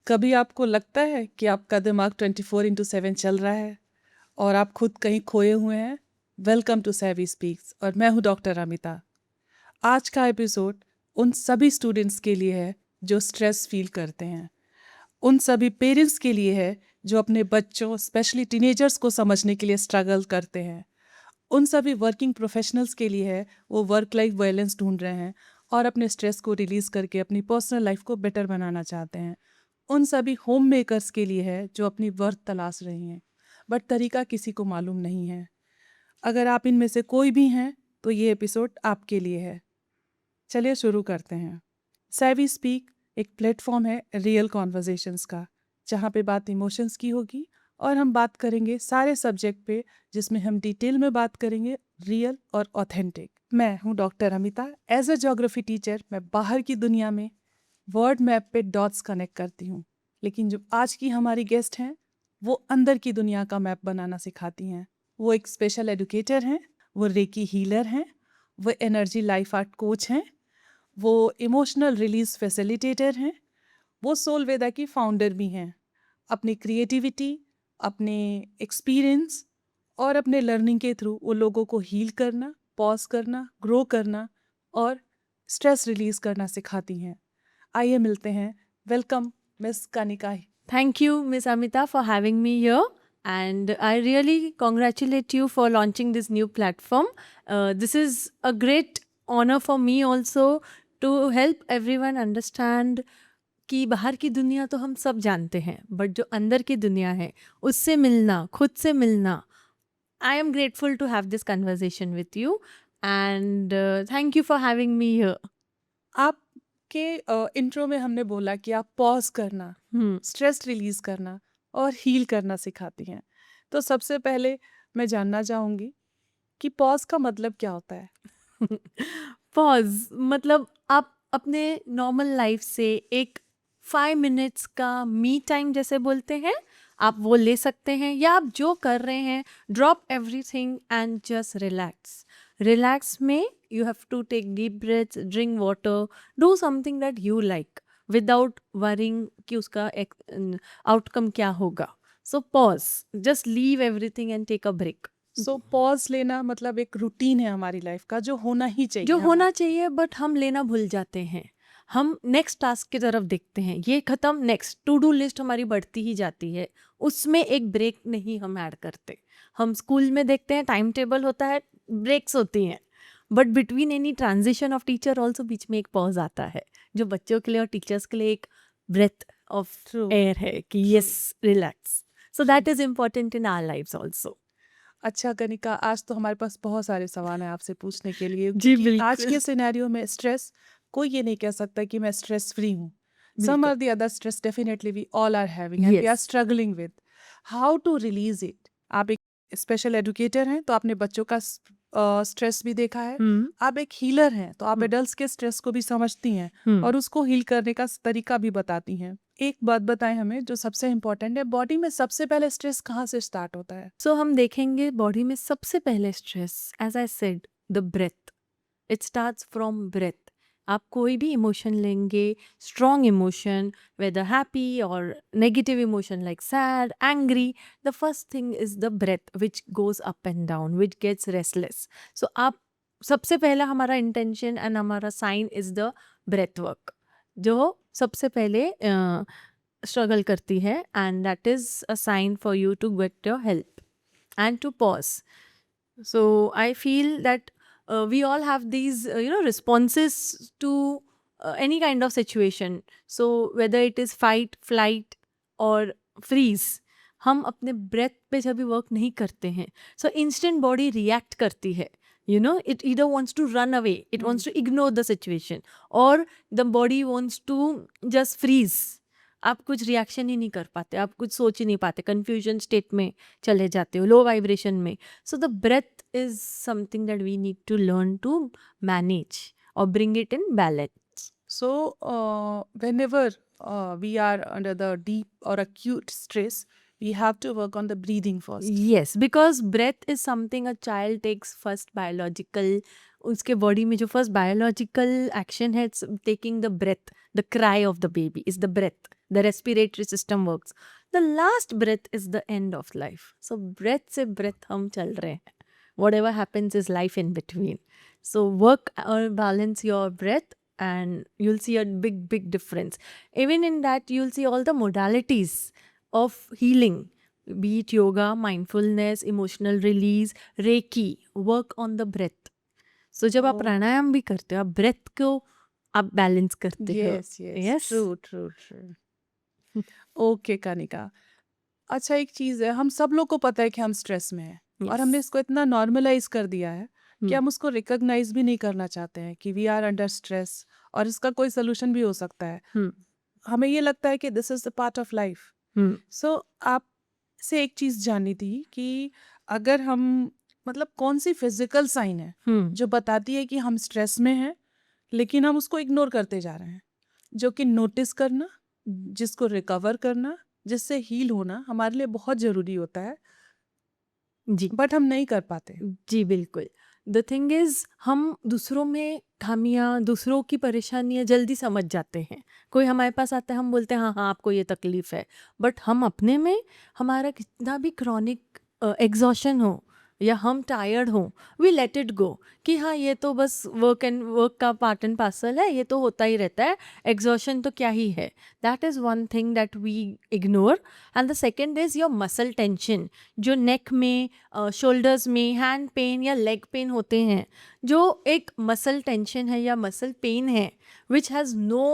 कभी आपको लगता है कि आपका दिमाग 24/7 चल रहा है और आप खुद कहीं खोए हुए हैं? वेलकम टू सेवी स्पीक्स और मैं हूं डॉक्टर अमिता। आज का एपिसोड उन सभी स्टूडेंट्स के लिए है जो स्ट्रेस फील करते हैं, उन सभी पेरेंट्स के लिए है जो अपने बच्चों स्पेशली टीनेजर्स को समझने के लिए स्ट्रगल करते हैं, उन सभी वर्किंग प्रोफेशनल्स के लिए है वो वर्क लाइफ बैलेंस ढूंढ रहे हैं और अपने स्ट्रेस को रिलीज़ करके अपनी पर्सनल लाइफ को बेटर बनाना चाहते हैं, उन सभी होम मेकर्स के लिए है जो अपनी वर्थ तलाश रही हैं बट तरीका किसी को मालूम नहीं है। अगर आप इनमें से कोई भी हैं तो ये एपिसोड आपके लिए है। चलिए शुरू करते हैं। सेवी स्पीक एक प्लेटफॉर्म है रियल कॉन्वर्जेशंस का, जहाँ पे बात इमोशंस की होगी और हम बात करेंगे सारे सब्जेक्ट पे, जिसमें हम डिटेल में बात करेंगे, रियल और ऑथेंटिक। मैं हूँ doctor Amita. As a geography teacher मैं बाहर की दुनिया में वर्ड मैप पे डॉट्स कनेक्ट करती हूँ, लेकिन जो आज की हमारी गेस्ट हैं वो अंदर की दुनिया का मैप बनाना सिखाती हैं। वो एक स्पेशल एडुकेटर हैं, वो रेकी हीलर हैं, वो एनर्जी लाइफ आर्ट कोच हैं, वो इमोशनल रिलीज फैसिलिटेटर हैं, वो सोल वेदा की फाउंडर भी हैं। अपनी क्रिएटिविटी, अपने एक्सपीरियंस और अपने लर्निंग के थ्रू वो लोगों को हील करना, पॉज करना, ग्रो करना और स्ट्रेस रिलीज करना सिखाती हैं। आइए मिलते हैं। Welcome miss Kanika. Thank you, Miss Amita, for having me here. And I really congratulate you for launching this new platform. This is a great honor for me also to help everyone understand कि बाहर की दुनिया तो हम सब जानते हैं, but जो अंदर की दुनिया है उससे मिलना, खुद से मिलना. I am grateful to have this conversation with you. And thank you for having me here. आपके इंट्रो में हमने बोला कि आप पॉज करना, स्ट्रेस रिलीज करना और हील करना सिखाती हैं। तो सबसे पहले मैं जानना चाहूँगी कि पॉज का मतलब क्या होता है? पॉज मतलब आप अपने नॉर्मल लाइफ से एक 5 मिनट्स का मी टाइम जैसे बोलते हैं, आप वो ले सकते हैं, या आप जो कर रहे हैं drop everything and just relax. Relax में you have to take deep breaths, drink water, do something that you like without worrying कि उसका आउटकम क्या होगा. So pause, just leave everything and take a break. So pause लेना मतलब एक routine है हमारी लाइफ का जो होना ही चाहिए, जो होना चाहिए, बट हम लेना भूल जाते हैं. हम नेक्स्ट टास्क की तरफ देखते हैं, ये खत्म, नेक्स्ट टू डू लिस्ट हमारी बढ़ती ही जाती है, उसमें एक ब्रेक नहीं हम ऐड करते. हम स्कूल में देखते हैं टाइम टेबल होता है, ब्रेक्स होती हैं, but between any transition of teacher also बीच में एक पॉज आता है, जो बच्चों के लिए और टीचर्स के लिए एक ब्रेथ ऑफ एयर है कि yes, relax. So that is important in our lives also. अच्छा कनिका, आज तो हमारे पास बहुत सारे सवाल हैं आपसे पूछने के लिए, जी, क्योंकि बिल्कुल. आज के सिनेरियो में स्ट्रेस, कोई ये नहीं कह सकता कि मैं स्ट्रेस फ्री हूँ. सम बिल्कुल. Are the other stress definitely we all are having and we are Yes. Struggling with how to release it. आप एक स्पेशल एडुकेटर हैं तो आपने बच्चों का स्ट्रेस भी देखा है. आप एक हीलर हैं तो आप एडल्ट्स के स्ट्रेस को भी समझती हैं और उसको हील करने का तरीका भी बताती हैं. एक बात बताएं हमें जो सबसे इम्पोर्टेंट है, बॉडी में सबसे पहले स्ट्रेस कहाँ से स्टार्ट होता है? सो हम देखेंगे बॉडी में सबसे पहले stress, as I said, the breath. It starts from breath. आप कोई भी इमोशन लेंगे, स्ट्रॉन्ग इमोशन, वेदर हैप्पी और negative emotion like sad, angry, the first thing is the breath which goes up and down, which gets restless. So आप सबसे पहला हमारा intention and हमारा sign is the breath work, जो सबसे पहले struggle करती है, and that is a sign for you to get your help and to pause. So I feel that we all have these responses to any kind of situation. So whether it is fight, flight or freeze, हम अपने breath पे जब भी work नहीं करते हैं, so instant body react करती है. It either wants to run away, it wants to ignore the situation, or the body wants to just freeze. आप कुछ रिएक्शन ही नहीं कर पाते, आप कुछ सोच ही नहीं पाते, कन्फ्यूजन स्टेट में चले जाते हो, लो वाइब्रेशन में. So the breath is something that we need to learn to manage और bring it in balance. So, whenever we are under the deep or acute stress, we have to work on the breathing first. Yes, because breath is something a child takes first biological. उसके body में जो first biological action है, it's taking the breath. The cry of the baby is the breath. the respiratory system works. The last breath is the end of life. So breath से breath हम चल रहे हैं. Whatever happens is life in between. So work or balance your breath and you'll see a big difference. Even in that you'll see all the modalities of healing, be it yoga, mindfulness, emotional release, reiki, work on the breath. So जब आप Oh. प्राणायाम भी करते हो, आप breath को आप balance करते हो. Yes yes Yes. True true true okay Kanika अच्छा एक चीज है हम सब लोग को पता है कि हम स्ट्रेस में हैं और Yes. हमने इसको इतना नॉर्मलाइज कर दिया है कि हम्म. हम उसको रिकॉग्नाइज भी नहीं करना चाहते हैं कि वी आर अंडर स्ट्रेस और इसका कोई सोल्यूशन भी हो सकता है हम्म. हमें ये लगता है कि this is the part of life hmm. So आप से एक चीज जाननी थी कि अगर हम मतलब कौन सी फिजिकल साइन है हम्म. जो बताती है कि हम स्ट्रेस में हैं लेकिन हम उसको इग्नोर करते जा रहे हैं जो कि नोटिस करना जिसको रिकवर करना जिससे हील होना हमारे लिए बहुत ज़रूरी होता है जी बट हम नहीं कर पाते जी बिल्कुल. द थिंग इज हम दूसरों में खामियां, दूसरों की परेशानियां जल्दी समझ जाते हैं. कोई हमारे पास आता है, हम बोलते हैं हाँ हाँ आपको ये तकलीफ है, बट हम अपने में हमारा कितना भी क्रॉनिक एग्जॉशन हो या हम टायर्ड हो, वी लेट इट गो कि हाँ ये तो बस वर्क का पार्ट एंड पार्सल है, ये तो होता ही रहता है, एग्जॉशन तो क्या ही है. That is one thing that we ignore. And the second is your muscle tension, जो नेक में, शोल्डर्स में, हैंड पेन या लेग पेन होते हैं, जो एक मसल टेंशन है या मसल पेन है which has no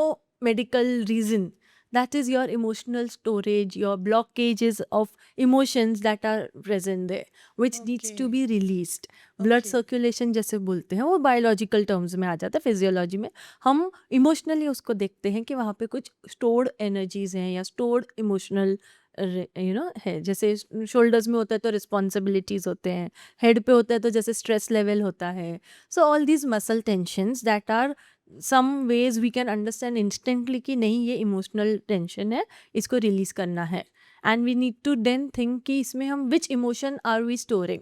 medical reason. That is your emotional storage, your blockages of emotions that are present there, which needs to Okay. be released. Blood Okay. circulation जैसे बोलते हैं, वो biological terms में आ जाता है. Physiology में हम इमोशनली उसको देखते हैं कि वहाँ पे कुछ स्टोर्ड एनर्जीज हैं या स्टोर्ड इमोशनल है. जैसे शोल्डर्स में होता है तो रिस्पॉन्सिबिलिटीज होते हैं, हेड पे होता है तो जैसे स्ट्रेस लेवल होता है. So all these muscle tensions that are some ways we can understand instantly कि नहीं ये इमोशनल टेंशन है, इसको रिलीज करना है. And we need to then think कि इसमें हम which emotion are we storing,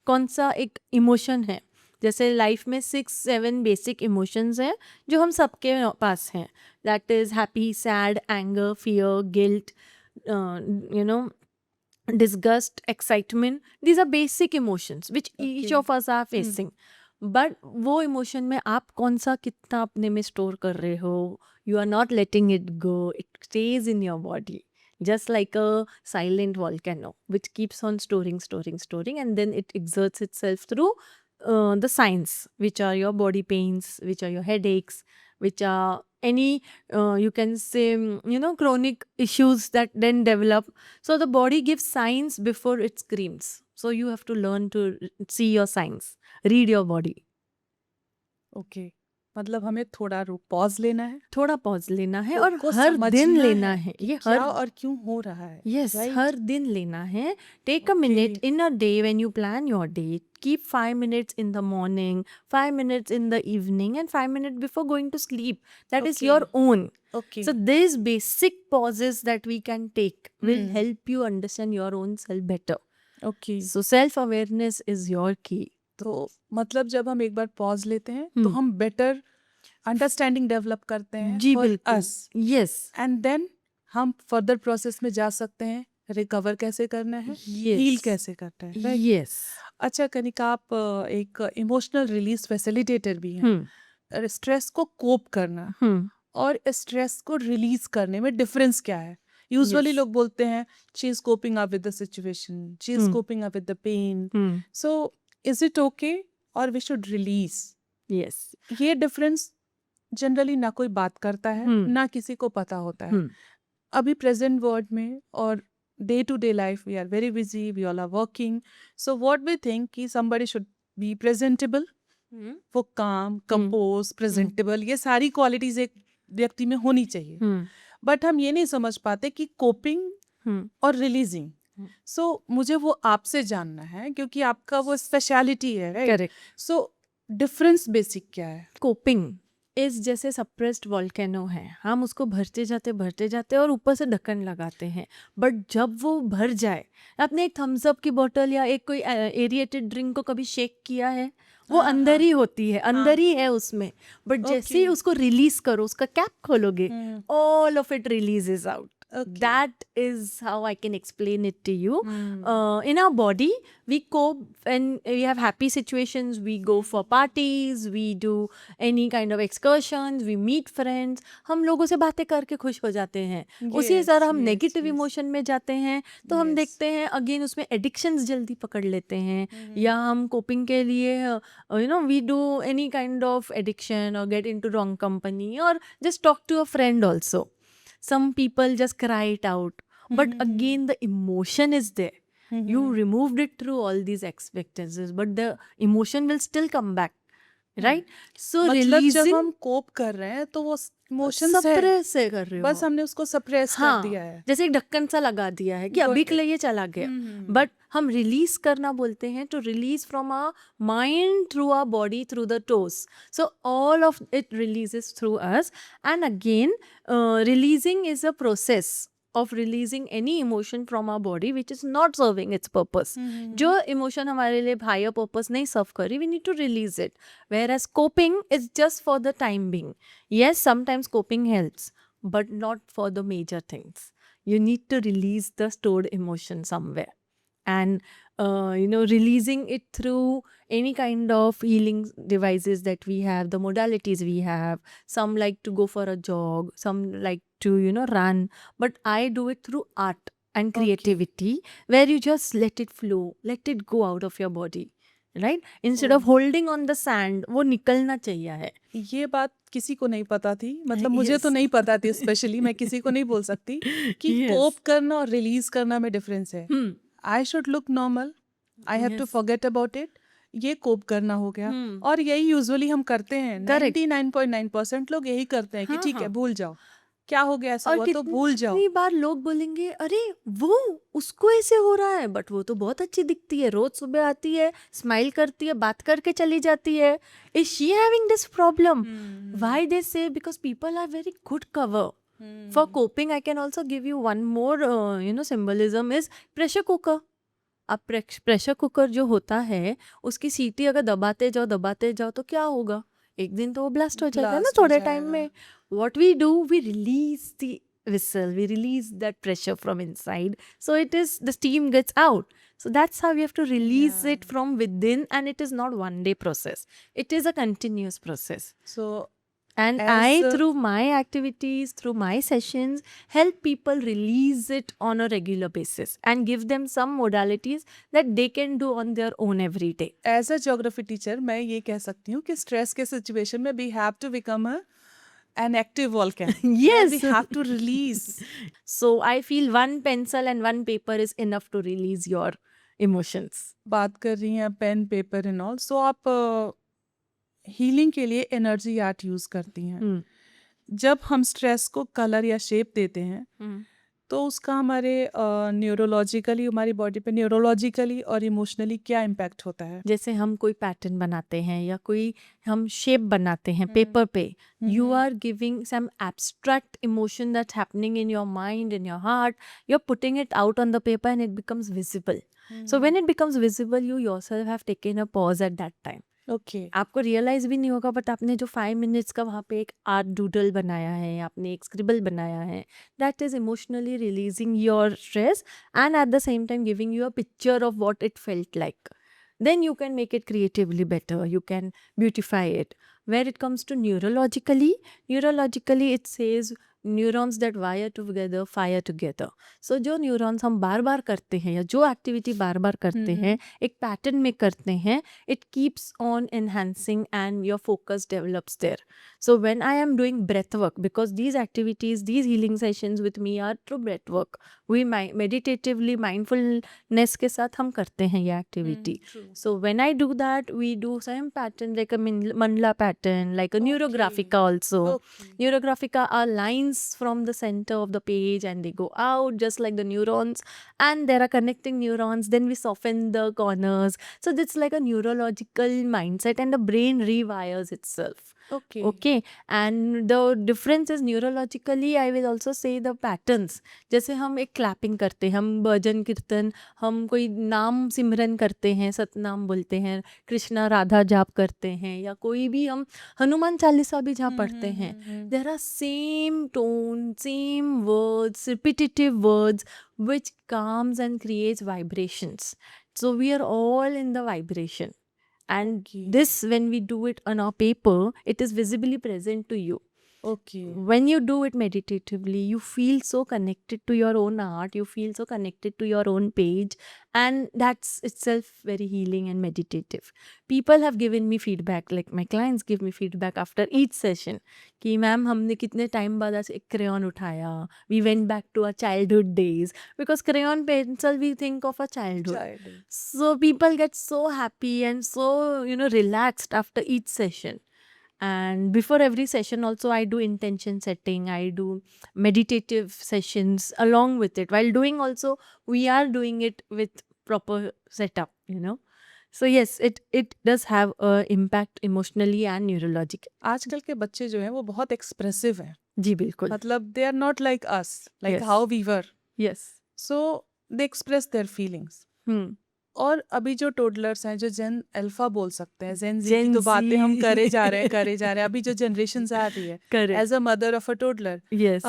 कौन सा एक इमोशन है. जैसे लाइफ में 6-7 बेसिक इमोशंस हैं जो हम सबके पास हैं. That is happy, sad, anger, fear, guilt, disgust, excitement. These are basic emotions which each Okay. of us are facing. But वो इमोशन में आप कौन सा कितना अपने में स्टोर कर रहे हो, you are not letting it go, it stays in your body just like a silent volcano which keeps on storing and then it exerts itself through the signs, which are your body pains, which are your headaches, which are any you can say chronic issues that then develop. So the body gives signs before it screams, so you have to learn to see your signs, read your body. Okay मतलब हमें थोड़ा pause लेना है थोड़ा pause लेना है खुद और को हर दिन समझना लेना है है. कि ये क्या हर और क्यों हो रहा है Yes, right? हर दिन लेना है. Take a Okay. minute in a day when you plan your day. Keep 5 minutes in the morning, 5 minutes in the evening, and 5 minutes before going to sleep. That is your Okay. own. Okay So these basic pauses that we can take will Hmm. help you understand your own self better. Okay So self-awareness is your key. तो मतलब जब हम एक बार pause लेते हैं तो Hmm. हम better understanding develop करते हैं जी फॉर बिल्कुल. अस Yes. एंड देन हम फर्दर प्रोसेस में जा सकते हैं रिकवर कैसे करना है हील Yes. कैसे करना है right? Yes. अच्छा कनिका आप एक इमोशनल रिलीज फैसिलिटेटर भी हैं Hmm. स्ट्रेस को कोप करना Hmm. और स्ट्रेस को रिलीज करने में डिफरेंस क्या है यूजुअली Yes. लोग बोलते हैं she is coping up with the situation she is Hmm. Coping up with the pain Hmm. So is it okay और वी शुड रिलीज Yes. ये डिफरेंस जनरली ना कोई बात करता है ना किसी को पता होता है Hmm. अभी प्रेजेंट वर्ल्ड में और day to day life we are very busy we all are working so what we think कि somebody should be presentable Hmm. वो काम कंपोज प्रेजेंटेबल ये सारी क्वालिटीज एक व्यक्ति में होनी चाहिए Hmm. बट हम ये नहीं समझ पाते कि कोपिंग Hmm. और रिलीजिंग सो मुझे वो आपसे जानना है क्योंकि आपका वो स्पेशलिटी है right Correct. So difference basic क्या है कोपिंग इस जैसे सप्रेस्ड वॉल्केनो है, हम उसको भरते जाते और ऊपर से ढक्कन लगाते हैं. बट जब वो भर जाए, आपने एक थम्स अप की बोतल या एक कोई एरिएटेड ड्रिंक को कभी शेक किया है, वो हाँ, अंदर हाँ. ही होती है, अंदर ही है उसमें. बट जैसे ही Okay. उसको रिलीज करो, उसका कैप खोलोगे, hmm, all of it releases out. Okay. That is how I can explain it to you. Hmm. In our body, we cope when we have happy situations. We go for parties, we do any kind of excursions, we meet friends. हम लोगों से बातें करके खुश हो जाते हैं. उसी Yes, तरह हम yes, नेगेटिव yes. इमोशन में जाते हैं तो हम Yes. देखते हैं अगेन उसमें एडिक्शंस जल्दी पकड़ लेते हैं. Mhm. या हम कोपिंग के लिए we do any kind of addiction और गेट इनटू रॉन्ग कंपनी और just talk to a friend also. Some people just cry it out, but Mhm. again the emotion is there. You Mhm. removed it through all these expectancies, but the emotion will still come back, right? So मतलब जब releasing हम कोप कर रहे हैं तो वो emotions है, suppress से कर रहे बस हो. हमने उसको सप्रेस कर हाँ, दिया है. जैसे एक ढक्कन सा लगा दिया है कि अभी के लिए ये चला गया. हम्म. बट हम रिलीज करना बोलते हैं to release from our mind through our body through the toes. So all of it releases through us. And again releasing is a process of releasing any emotion from our body which is not serving its purpose. जो emotion हमारे लिए higher purpose नहीं serve करी, we need to release it. Whereas coping is just for the time being. Yes, sometimes coping helps, but not for the major things. You need to release the stored emotion somewhere. And releasing it through any kind of healing devices that we have, the modalities we have. Some like to go for a jog, some like to run, but I do it through art and Okay. creativity, where you just let it flow, let it go out of your body, right? Instead of Oh. holding on the sand, वो निकलना चाहिए है. ये बात किसी को नहीं पता थी, मतलब मुझे तो Yes. नहीं पता थी. स्पेशली मैं किसी को नहीं बोल सकती कि Yes. कोप करना और रिलीज करना में डिफरेंस है. Hmm. I should look normal, I have to Yes. Forget about it. ये कोप करना हो गया. Hmm. और यही यूजुअली हम करते हैं. Correct. 99.9% लोग यही करते हैं कि हाँ, ठीक है, हाँ. भूल जाओ, क्या हो गया, ऐसा और हुआ तो भूल जाओ. कितनी बार लोग बोलेंगे अरे वो उसको ऐसे हो रहा है, बट वो तो बहुत अच्छी दिखती है, रोज सुबह आती है, स्माइल करती है, बात करके चली जाती है. Is she having this problem? Why they say? Because people are very good cover for coping. I can also give you one more symbolism is pressure cooker. अब प्रेशर कुकर जो होता है उसकी सीटी अगर दबाते जाओ तो क्या होगा? एक दिन तो वो ब्लास्ट हो जाएगा ना Blast हो थोड़े टाइम जाएगा. में. What we do, we release the whistle, we release that pressure from inside, so it is the steam gets out. So that's how we have to release Yeah. it from within, and it is not one day process, it is a continuous process. So And As I, a- through my activities, through my sessions, help people release it on a regular basis and give them some modalities that they can do on their own every day. As a geography teacher मैं ये कह सकती हूँ कि stress के situation में we have to become an active volcano. Yes. We have to release. So I feel one pencil and one paper is enough to release your emotions. बात कर रही हैं पेन पेपर एंड ऑल. सो आप healing के लिए energy art use करती हैं. Hmm. जब हम स्ट्रेस को कलर या शेप देते हैं Hmm. तो उसका हमारे न्यूरोलॉजिकली, हमारी बॉडी पे न्यूरोलॉजिकली और इमोशनली क्या इम्पैक्ट होता है? जैसे हम कोई पैटर्न बनाते हैं या कोई हम शेप बनाते हैं पेपर पे, you are giving some abstract emotion that's happening in your mind, in your heart. You're putting it out on the paper and it becomes visible. So when it becomes visible, you yourself have taken a pause at that time. Okay. आपको realise भी नहीं होगा, but आपने जो 5 minutes का वहाँ पे एक आर्ट डूडल बनाया है, आपने एक स्क्रिबल बनाया है, that is emotionally releasing your stress and at the same time giving you a picture of what it felt like. Then you can make it creatively better, you can beautify it. Where it comes to neurologically it says neurons that wire together fire together. So जो neurons हम बार बार करते हैं या जो activity बार बार करते हैं, एक pattern में करते हैं, it keeps on enhancing and your focus develops there. So when I am doing breath work, because these activities, these healing sessions with me are through breath work, we meditatively mindfulness के साथ हम करते हैं ये activity. So when I do that, we do some pattern like a mandala pattern, like a neurographica also. Okay. Neurographica are lines from the center of the page and they go out just like the neurons, and there are connecting neurons. Then we soften the corners. So it's like a neurological mindset and the brain rewires itself. Okay Okay, and the difference is neurologically, I will also say the patterns. जैसे हम एक clapping करते हैं, हम भजन कीर्तन, हम कोई नाम सिमरन करते हैं, सतनाम बोलते हैं, कृष्णा राधा जाप करते हैं, या कोई भी हम हनुमान चालीसा भी जहाँ पढ़ते हैं, there are same tone, same words, repetitive words which calms and creates vibrations. So we are all in the vibration. And Okay. this, when we do it on our paper, it is visibly present to you. Okay When you do it meditatively, you feel so connected to your own art, you feel so connected to your own page, and that's itself very healing and meditative. People have given me feedback, like my clients give me feedback after each session कि ma'am हमने कितने time बाद आज एक crayon उठाया, we went back to our childhood days, because crayon pencil we think of a childhood. Child So people get so happy and so, relaxed after each session. And before every session also, I do intention setting, I do meditative sessions along with it. While doing also, we are doing it with proper setup. So yes, it does have a impact emotionally and neurological. आजकल के बच्चे जो हैं वो बहुत expressive हैं, जी बिल्कुल. मतलब they are not like us, like Yes. How we were, Yes. So they express their feelings. और अभी जो टोडलर्स हैं जो जेन अल्फा बोल सकते हैं, जेन जी की Gen तो बातें हम Z. करे जा रहे हैं अभी जो जनरेशन आ रही है Correct. As a mother of a toddler, Yes.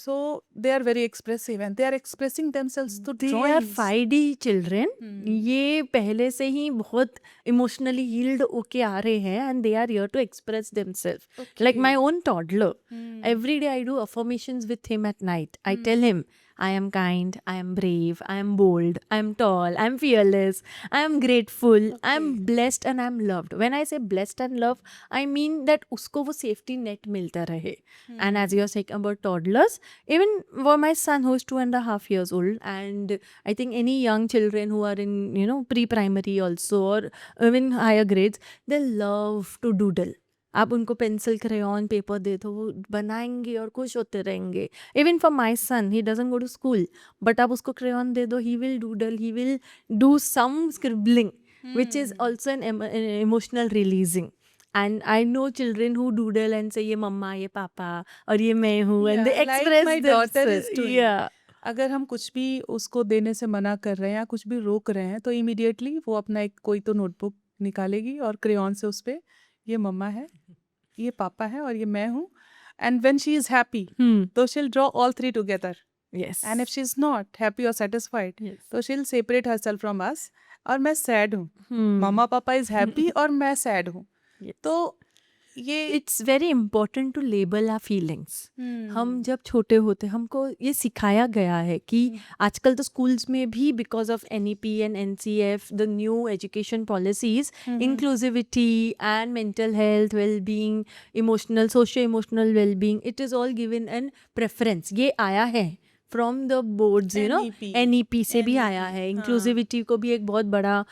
so they are very expressive and they are expressing themselves through They are drawings. 5D children. ये पहले से ही बहुत इमोशनली हील्ड होके आ रहे हैं, and they are here to express themselves. Like my own toddler, every day I do affirmations with him at night. I tell him, I am kind, I am brave, I am bold, I am tall, I am fearless, I am grateful, I am blessed, and I am loved. When I say blessed and loved, I mean that उसको वो safety net मिलता रहे. And as you are saying about toddlers, even for my son who is 2.5 years old, and I think any young children who are in pre-primary also, or even higher grades, they love to doodle. आप उनको pencil crayon paper दे दो, वो बनाएंगे और खुश होते रहेंगे. Even for my son, he doesn't go to school, but आप उसको क्रेयॉन दे दो, he will doodle, he will do some scribbling, which is also an emotional releasing. And I know children who doodle and say ये मम्मा, ये पापा, और ये मैं हूँ, and they Yeah, like express my daughter is themselves. doing. Yeah. अगर हम कुछ भी उसको देने से मना कर रहे हैं या कुछ भी रोक रहे हैं तो इमीडिएटली वो अपना एक कोई तो नोटबुक निकालेगी और क्रेयॉन से उस पे ये मम्मा है, ये पापा है और ये मैं हूँ. And when she is happy तो she will draw all three together. Yes. And if she is not happy और सेटिस्फाइड Yes. तो she will separate herself from us. और मैं सैड हूँ, Hmm. मम्मा पापा इज हैप्पी और मैं सैड हूँ. Yes. तो ये It's very important to label our feelings. हम जब छोटे होते हमको ये सिखाया गया है कि आजकल तो स्कूल्स में भी, because of NEP and NCF, the new education policies, inclusivity and mental health, well being, emotional, socio emotional well being, it is all given an preference. ये आया है from the boards, NEP. NEP से भी आया है. Inclusivity को भी एक बहुत बड़ा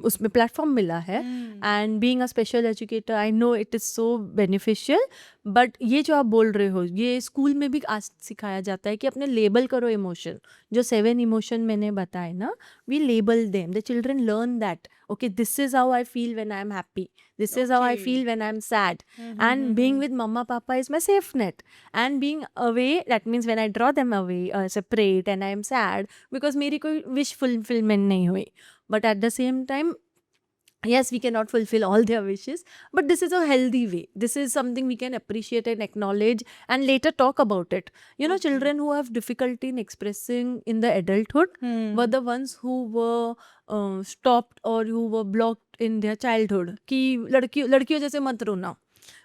उसमें प्लेटफॉर्म मिला है. And being a special educator, I know it is so beneficial. But ये जो आप बोल रहे हो, ये स्कूल में भी आज सिखाया जाता है कि अपने लेबल करो इमोशन. जो 7 इमोशन मैंने बताए ना, we label them. The children learn that, okay, this is how I feel when I'm happy, this is how I Okay. feel when I'm sad. And being with mama papa is my safe net. And being away, that means when I draw them away, separate, and I am sad because मेरी कोई wish fulfillment नहीं हुई. But at the same time, yes, we cannot fulfill all their wishes, but this is a healthy way. This is something we can appreciate and acknowledge and later talk about it. Children who have difficulty in expressing in the adulthood were the ones who were stopped or who were blocked in their childhood. कि लड़कियों जैसे मत रोना,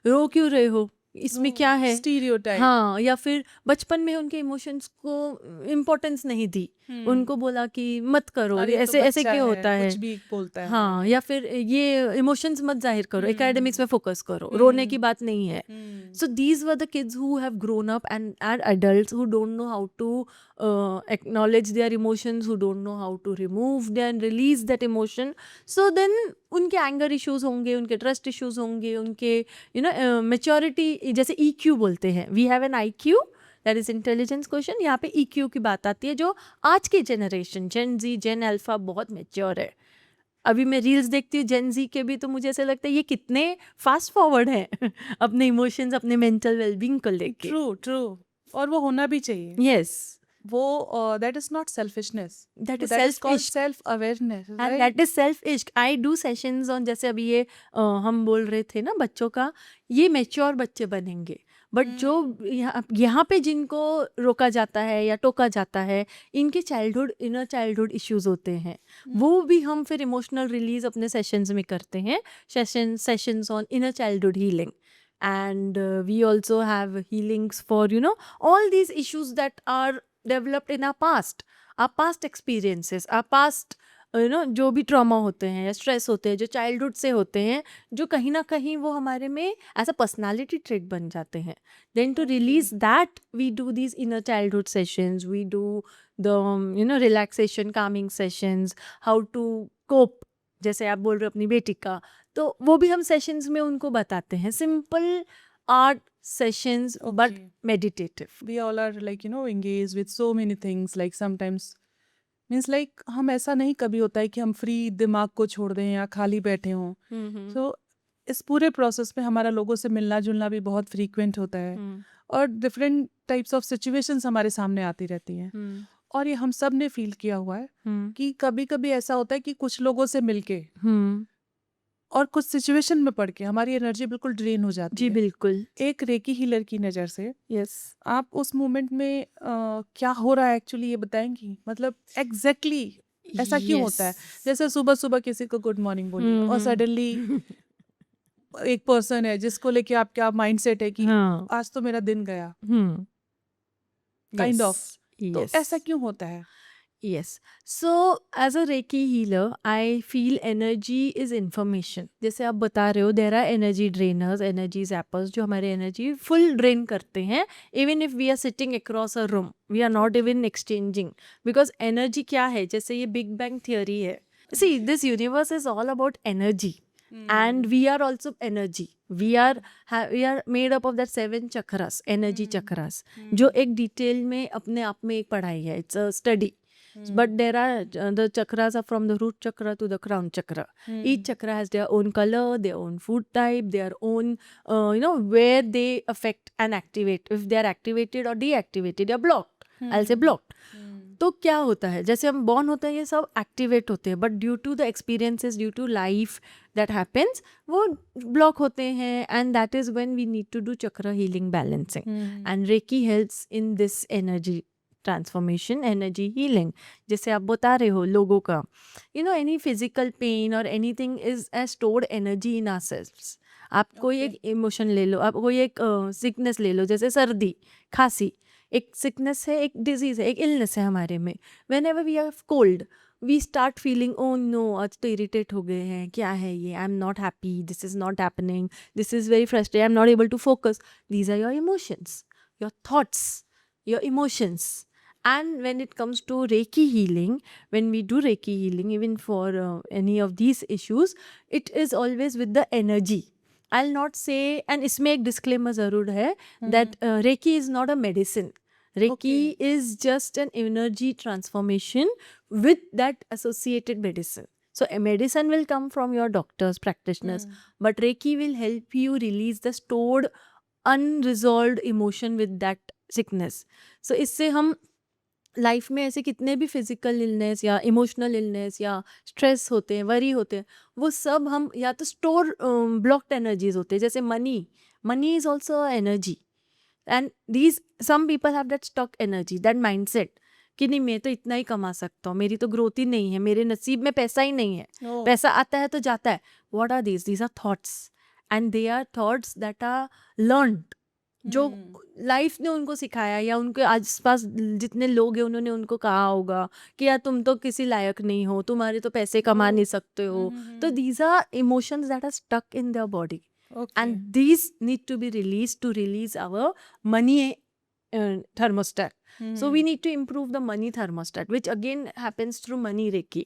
रो क्यों रहे हो, इसमें क्या है. स्टीरियोटाइप. हाँ, या फिर बचपन में उनके इमोशंस को इम्पोर्टेंस नहीं दी. उनको बोला कि मत करो, अरे तो ऐसे बच्चा क्यों होता है. कुछ भी बोलता है. हाँ, या फिर ये इमोशंस मत जाहिर करो, एकेडमिक्स में फोकस करो, रोने की बात नहीं है. So these were the kids who have grown up and are adults who don't know how to acknowledge their emotions, who don't know how to remove and release that emotion. So then उनके anger issues होंगे, उनके trust issues होंगे, उनके maturity, जैसे EQ बोलते हैं, we have an IQ, that is intelligence question. यहाँ पे EQ की बात आती है, जो आज की जनरेशन जेन Z, जेन अल्फा बहुत मेच्योर है. अभी मैं रील्स देखती हूँ जेन जी के भी, तो मुझे ऐसा लगता है ये कितने फास्ट फॉरवर्ड हैं अपने इमोशंस, अपने मेंटल वेलबींग को लेके। ट्रू ट्रू, और वो होना भी चाहिए। यस, वो that is not selfishness, that is that is self called इश्क self awareness, and right? That is self इश्क। आई डू सेशंस ऑन, जैसे अभी ये हम बोल रहे थे ना बच्चों का, ये मेच्योर बच्चे बनेंगे, बट जो यहाँ पे जिनको रोका जाता है या टोका जाता है, इनके चाइल्डहुड, इनर चाइल्डहुड इश्यूज होते हैं, वो भी हम फिर इमोशनल रिलीज अपने सेशंस में करते हैं। Sessions on inner childhood healing, and we also have healings for all these issues that are developed in our past experiences, our past जो भी ट्रॉमा होते हैं या स्ट्रेस होते हैं जो चाइल्डहुड से होते हैं, जो कहीं ना कहीं वो हमारे में एज अ पर्सनालिटी ट्रेट बन जाते हैं। Then to release that we do these inner childhood sessions, we do the relaxation calming sessions, how to cope, जैसे आप बोल रहे हो अपनी बेटी का, तो वो भी हम सेशंस में उनको बताते हैं। Simple art sessions but meditative. We all are like engaged with so many things, like sometimes means like हम ऐसा नहीं कभी होता है कि हम फ्री दिमाग को छोड़ दें या खाली बैठे हों। सो इस पूरे प्रोसेस में हमारा लोगों से मिलना जुलना भी बहुत फ्रीक्वेंट होता है, और डिफरेंट टाइप्स ऑफ सिचुएशंस हमारे सामने आती रहती हैं, और ये हम सब ने फील किया हुआ है कि कभी कभी ऐसा होता है कि कुछ लोगों से मिलके और कुछ सिचुएशन में पड़ के हमारी एनर्जी बिल्कुल ड्रेन हो जाती जी है। बिल्कुल। एक रेकी हीलर की नज़र से यस, आप उस मोमेंट में क्या हो रहा है एक्चुअली ये बताएंगी? मतलब एग्जैक्टली ऐसा क्यों होता है? जैसे सुबह सुबह किसी को गुड मॉर्निंग बोली और सडनली एक पर्सन है जिसको लेके आपका माइंडसेट है कि हाँ, आज तो मेरा दिन गया, काइंड ऑफ। तो ऐसा क्यों होता है? Yes. So as a Reiki healer, I feel energy is information. जैसे आप बता रहे हो, there are energy drainers, energy zappers जो हमारे energy full drain करते हैं, even if we are sitting across a room, we are not even exchanging, because energy क्या है? जैसे ये Big Bang theory है. See, this universe is all about energy. And we are also energy. We are made up of that 7 chakras, energy chakras, जो एक detail में अपने आप में एक पढ़ाई है. It's a study. But there are the chakras are from the root chakra to the crown chakra. Each chakra has their own color, their own food type, their own where they affect and activate. If they are activated or deactivated, they are blocked. I'll say blocked. तो क्या होता है, जैसे हम born होते हैं ये सब एक्टिवेट होते हैं, but due to the experiences, due to life that happens, वो ब्लॉक होते हैं, and that is when we need to do chakra healing balancing, and Reiki helps in this energy transformation, energy healing. जैसे आप बता रहे हो लोगों का एनी फिजिकल पेन और anything is a stored energy in ourselves. आप कोई एक इमोशन ले लो, आप कोई एक सिकनेस ले लो, जैसे सर्दी खांसी एक सिकनेस है, एक डिजीज है, एक इलनेस है हमारे में। Whenever we are cold we start feeling oh no आज तो इरिटेट हो गए हैं, क्या है ये, I am not happy, this is not happening, this is very frustrating, I am not able to focus. These are your emotions, your thoughts, your emotions. And when it comes to Reiki healing, when we do Reiki healing, even for any of these issues, it is always with the energy. I'll not say, and इसमें एक disclaimer ज़रूर है that Reiki is not a medicine. Reiki is just an energy transformation with that associated medicine. So a medicine will come from your doctors, practitioners, but Reiki will help you release the stored unresolved emotion with that sickness. So इससे हम life में ऐसे कितने भी physical illness या emotional illness या stress होते हैं, वरी होते हैं, वो सब हम या तो स्टोर ब्लॉक्ड एनर्जीज होते हैं। जैसे money is also energy, and these some people have that stuck energy, that mindset कि नहीं मैं तो इतना ही कमा सकता हूँ, मेरी तो ग्रोथ ही नहीं है, मेरे नसीब में पैसा ही नहीं है, पैसा आता है तो जाता है। What are these are thoughts, and they are thoughts that are learned, जो लाइफ ने उनको सिखाया, या उनके आसपास जितने लोग हैं उन्होंने उनको कहा होगा कि यार तुम तो किसी लायक नहीं हो, तुम्हारे तो पैसे कमा नहीं सकते हो। तो these are emotions that are stuck in their body, and these need to be release to release our money thermostat. So we need to improve the money thermostat, which again happens through money Reiki.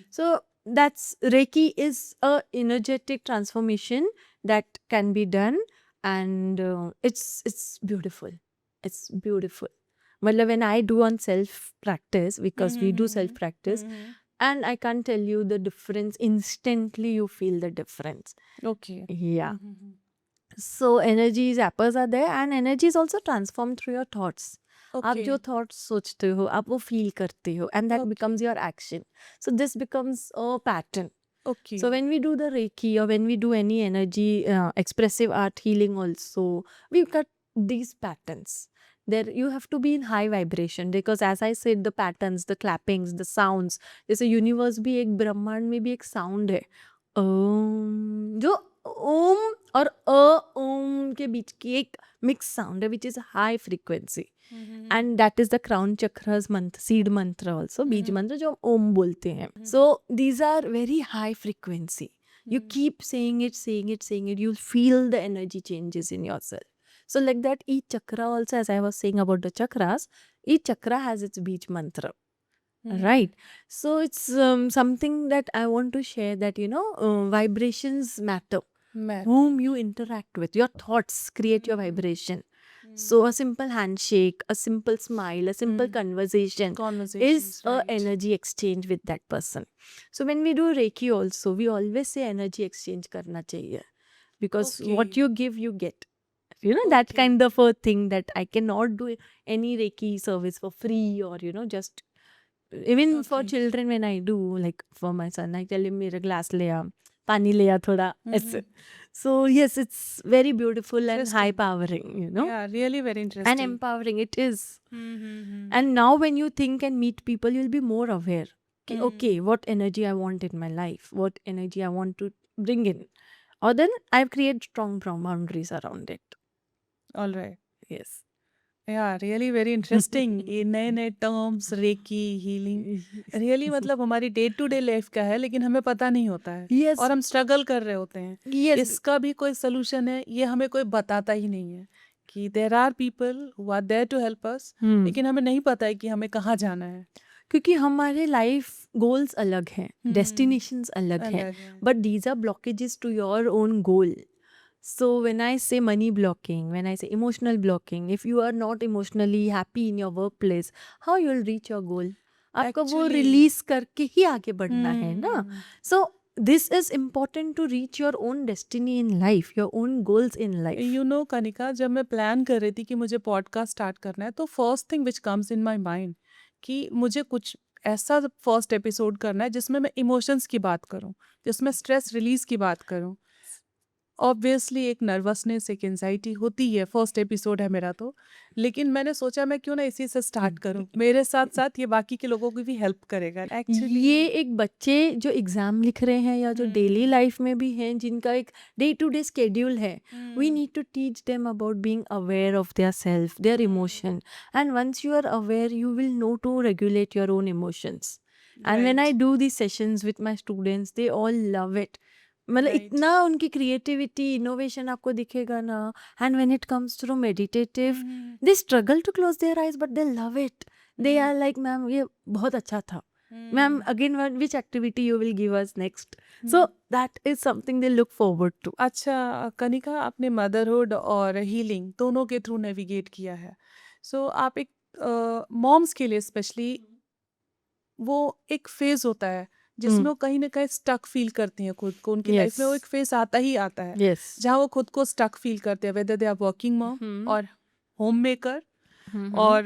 So that's Reiki is a energetic transformation that can be done, and it's beautiful. It's beautiful. Well, when I do on self practice, because we do self practice, and I can't tell you the difference. Instantly you feel the difference. Okay. Yeah. So energies apples are there, and energy is also transformed through your thoughts. आप जो Okay. thoughts सोचते हो आप वो feel करते हो, and that Okay. becomes your action. So this becomes a pattern. Okay. So when we do the Reiki or when we do any energy expressive art healing also, we've got these patterns. There you have to be in high vibration, because as I said, the patterns, the clappings, the sounds, जैसे universe भी एक ब्रह्मांड में भी एक sound है, ओम, जो ओम और ओम के बीच की एक मिक्स साउंड है, which is high frequency, and that is the crown chakras mantra, seed mantra also, beej mantra जो हम ओम बोलते हैं. So these are very high frequency. You keep saying it, saying it, saying it, you'll feel the energy changes in yourself. So like that, each chakra also, as I was saying about the chakras, each chakra has its beach mantra. Right. So it's something that I want to share, that vibrations matter. Whom you interact with, your thoughts create your vibration. So a simple handshake, a simple smile, a simple conversation is Conversations, a right. energy exchange with that person. So when we do Reiki also, we always say energy exchange karna chahiye, because what Okay. you give you get. That Okay. kind of a thing, that I cannot do any Reiki service for free, or just even for Okay. children. When I do, like for my son, I tell him, मेरा glass ले आ, पानी ले आ थोड़ा, ऐसे. So yes, it's very beautiful and Interesting. high powering, Yeah, really very and interesting. empowering it is. Mm-hmm. And now when you think and meet people, you'll be more aware. Okay, what energy I want in my life, what energy I want to bring in, or then I've created strong boundaries around it. All right. Yes. Yeah, really very interesting. ये नए नए terms, recce, healing, really मतलब हमारी day to day life का है, लेकिन हमें पता नहीं होता है Yes. और हम स्ट्रगल कर रहे होते हैं. Yes. इसका भी कोई सोल्यूशन है, ये हमें कोई बताता ही नहीं है कि there are people who are there to help us, लेकिन हमें नहीं पता है कि हमें कहाँ जाना है. क्योंकि हमारे लाइफ गोल्स अलग हैं, डेस्टिनेशंस अलग हैं, अलग है. but these are blockages to your own goal. So when I say money blocking, when I say emotional blocking, if you are not emotionally happy in your workplace, how you will reach your goal? आपको वो Actually. Release करके ही आगे बढ़ना है ना. So this is important to reach your own destiny in life, your own goals in life. You know Kanika, जब मैं plan कर रही थी कि मुझे पॉडकास्ट स्टार्ट करना है, तो first thing which comes in my mind कि मुझे कुछ ऐसा फर्स्ट एपिसोड करना है जिसमें मैं इमोशंस की बात करूं, जिसमें स्ट्रेस रिलीज की बात करूं. ऑब्वियसली एक नर्वसनेस, एक एंजाइटी होती है, फर्स्ट एपिसोड है मेरा तो, लेकिन मैंने सोचा मैं क्यों ना इसी से स्टार्ट करूं. मेरे साथ साथ ये बाकी के लोगों की भी हेल्प करेगा. एक्चुअली ये एक बच्चे जो एग्जाम लिख रहे हैं या जो डेली लाइफ में भी हैं, जिनका एक डे टू डे स्केड्यूल है, we need to teach them about being aware of their self, their emotion, and once you are aware, you will know to regulate your own emotions. And when I do these sessions with my students, they all love it. मतलब Right. इतना उनकी creativity, innovation आपको दिखेगा ना. And when it comes to meditative, they struggle to close their eyes, but they love it. They are like, ma'am ये बहुत अच्छा था, ma'am again which activity you will give us next. So that is something they look forward to. अच्छा कनिका, आपने motherhood और healing दोनों के through navigate किया है. सो आप एक मॉम्स के लिए स्पेशली वो एक फेज होता है जिसमें वो कहीं ना कहीं स्टक फील करती हैं खुद को. उनकी लाइफ में वो एक फेज आता ही आता है यस. जहाँ वो खुद को स्टक फील करते हैं, whether they are working mom और होम मेकर और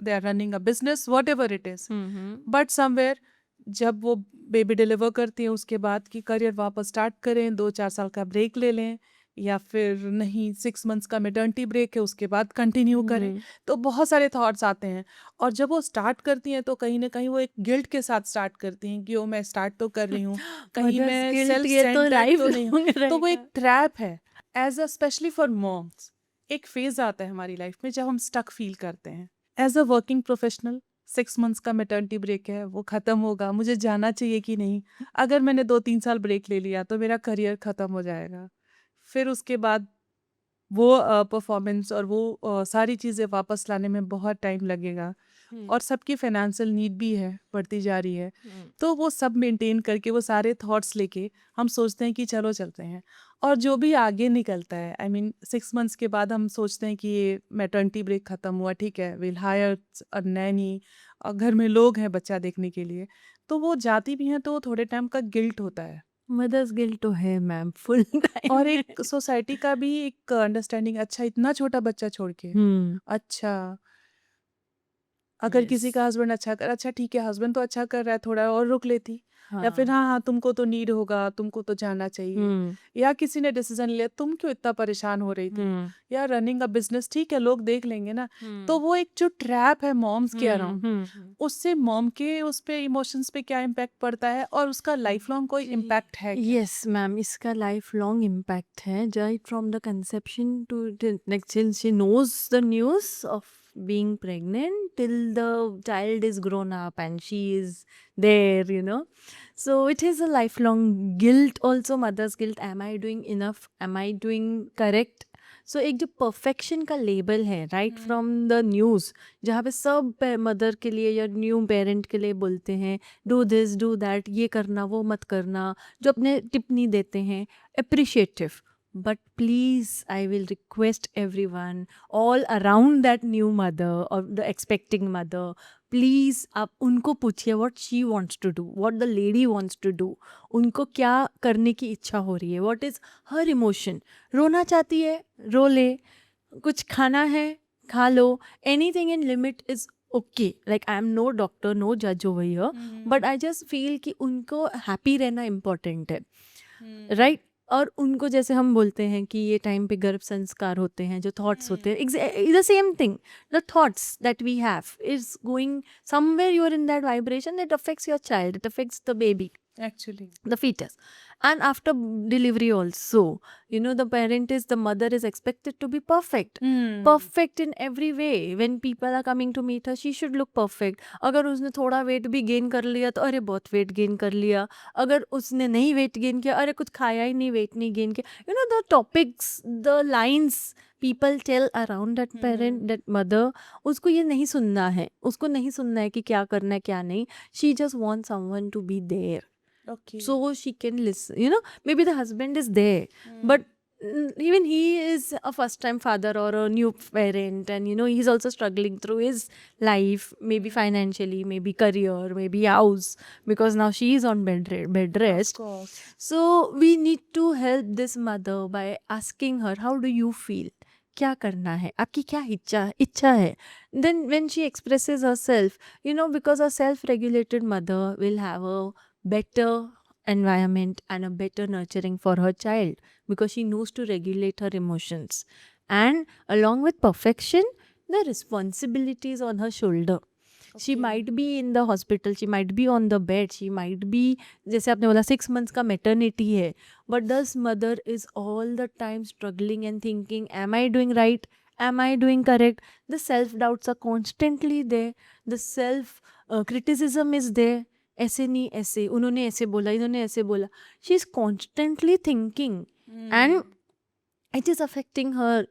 they are running a business, whatever it is. But somewhere जब वो बेबी डिलीवर करती हैं, उसके बाद की करियर वापस स्टार्ट करें, 2-4 साल का ब्रेक ले लें, या फिर नहीं 6 मंथ्स का मेटर्निटी ब्रेक है उसके बाद कंटिन्यू करें, तो बहुत सारे थॉट्स आते हैं. और जब वो स्टार्ट करती हैं तो कहीं ना कहीं वो एक गिल्ट के साथ स्टार्ट करती हैं कि ओ मैं स्टार्ट तो कर रही हूँ, कहीं मैं सेल्फ सेंटर्ड तो नहीं हूँ. तो वो एक ट्रैप है. As a specially for moms एक फेज आता है हमारी लाइफ में जब हम स्टक फील करते हैं. As a working professional 6 months का मेटर्निटी ब्रेक है, वो ख़त्म होगा, मुझे जाना चाहिए कि नहीं. अगर मैंने 2-3 साल ब्रेक ले लिया तो मेरा करियर ख़त्म हो जाएगा, फिर उसके बाद वो परफॉर्मेंस और वो सारी चीज़ें वापस लाने में बहुत टाइम लगेगा. और सबकी फाइनेंशियल नीड भी है, बढ़ती जा रही है. तो वो सब मेंटेन करके वो सारे थॉट्स लेके हम सोचते हैं कि चलो चलते हैं. और जो भी आगे निकलता है, आई मीन 6 मंथ्स के बाद हम सोचते हैं कि ये मैटर्निटी ब्रेक ख़त्म हुआ, ठीक है, विल हायर अ नैनी और घर में लोग हैं बच्चा देखने के लिए, तो वो जाती भी हैं तो थोड़े टाइम का गिल्ट होता है। मदर्स गिल्ट तो है मैम फुल टाइम और एक सोसाइटी का भी एक अंडरस्टैंडिंग, अच्छा इतना छोटा बच्चा छोड़ के, अच्छा अगर किसी का हस्बैंड अच्छा ठीक है, हस्बैंड तो अच्छा कर रहा है, थोड़ा और रुक लेती, या फिर हाँ तुमको तो नीड होगा, तुमको तो जाना चाहिए, या किसी ने डिसीजन लिया, तुम क्यों इतना परेशान हो रही थी, या रनिंग अ बिजनेस, ठीक है लोग देख लेंगे ना। तो वो एक जो ट्रैप है मॉम्स के अराउंड, उससे मॉम के उस पे इमोशंस पे क्या इम्पैक्ट पड़ता है, और उसका लाइफ लॉन्ग कोई इम्पैक्ट है क्या? यस मैम, इसका लाइफ लॉन्ग इम्पैक्ट है, right from the conception to next she knows the news of being pregnant till the child is grown up and she is there, you know. So it is a lifelong guilt also, mother's guilt. Am I doing enough? Am I doing correct? सो एक जो perfection का label है right from the news, जहाँ पे सब mother के लिए या न्यू पेरेंट के लिए बोलते हैं डू दिस डू दैट, ये करना वो मत करना, जो अपने टिप्पणी देते हैं appreciative, but please I will request every one all around that new mother और द एक्सपेक्टिंग मदर, प्लीज़ आप उनको पूछिए what she wants to do, what the lady wants to do, उनको क्या करने की इच्छा हो रही है, व्हाट इज़ हर इमोशन। रोना चाहती है रो ले, कुछ खाना है खा लो, anything in limit is okay. Like I am no doctor, no जज over here, but I just feel कि उनको हैप्पी रहना इम्पॉर्टेंट है, राइट। और उनको जैसे हम बोलते हैं कि ये टाइम पे गर्भ संस्कार होते हैं, जो थॉट्स होते हैं, the same thing, the thoughts that we have is going somewhere, you are in that vibration, it affects your child, it affects the baby, Actually. the fetus. And after delivery also, you know, the mother is expected to be perfect, perfect in every way. When people are coming to meet her, she should look perfect. अगर उसने थोड़ा wait भी gain कर लिया तो अरे बहुत weight gain कर लिया, अगर उसने नहीं वेट गेन किया अरे कुछ खाया ही नहीं, वेट नहीं गेन किया, you know, the topics, the lines people tell around that parent, that mother, उसको ये नहीं सुनना है, उसको नहीं सुनना है कि क्या करना है क्या नहीं. She just wants someone to be there. Okay. So she can listen, you know, maybe the husband is there, but even he is a first time father or a new parent, and you know he's also struggling through his life, maybe financially, maybe career, maybe house, because now she is on bed rest. Of course. So we need to help this mother by asking her, how do you feel, क्या करना है, आपकी क्या इच्छा है. Then when she expresses herself, you know, because a self regulated mother will have a better environment and a better nurturing for her child, because she knows to regulate her emotions. And along with perfection, the responsibilities on her shoulder. She Okay. might be in the hospital, she might be on the bed, she might be, जैसे आपने बोला 6 months का maternity है, but this mother is all the time struggling and thinking, am I doing right, am I doing correct. The self doubts are constantly there, the self criticism is there. ऐसे नहीं, ऐसे उन्होंने ऐसे बोला, इन्होंने ऐसे बोला, she is constantly thinking, and it is affecting her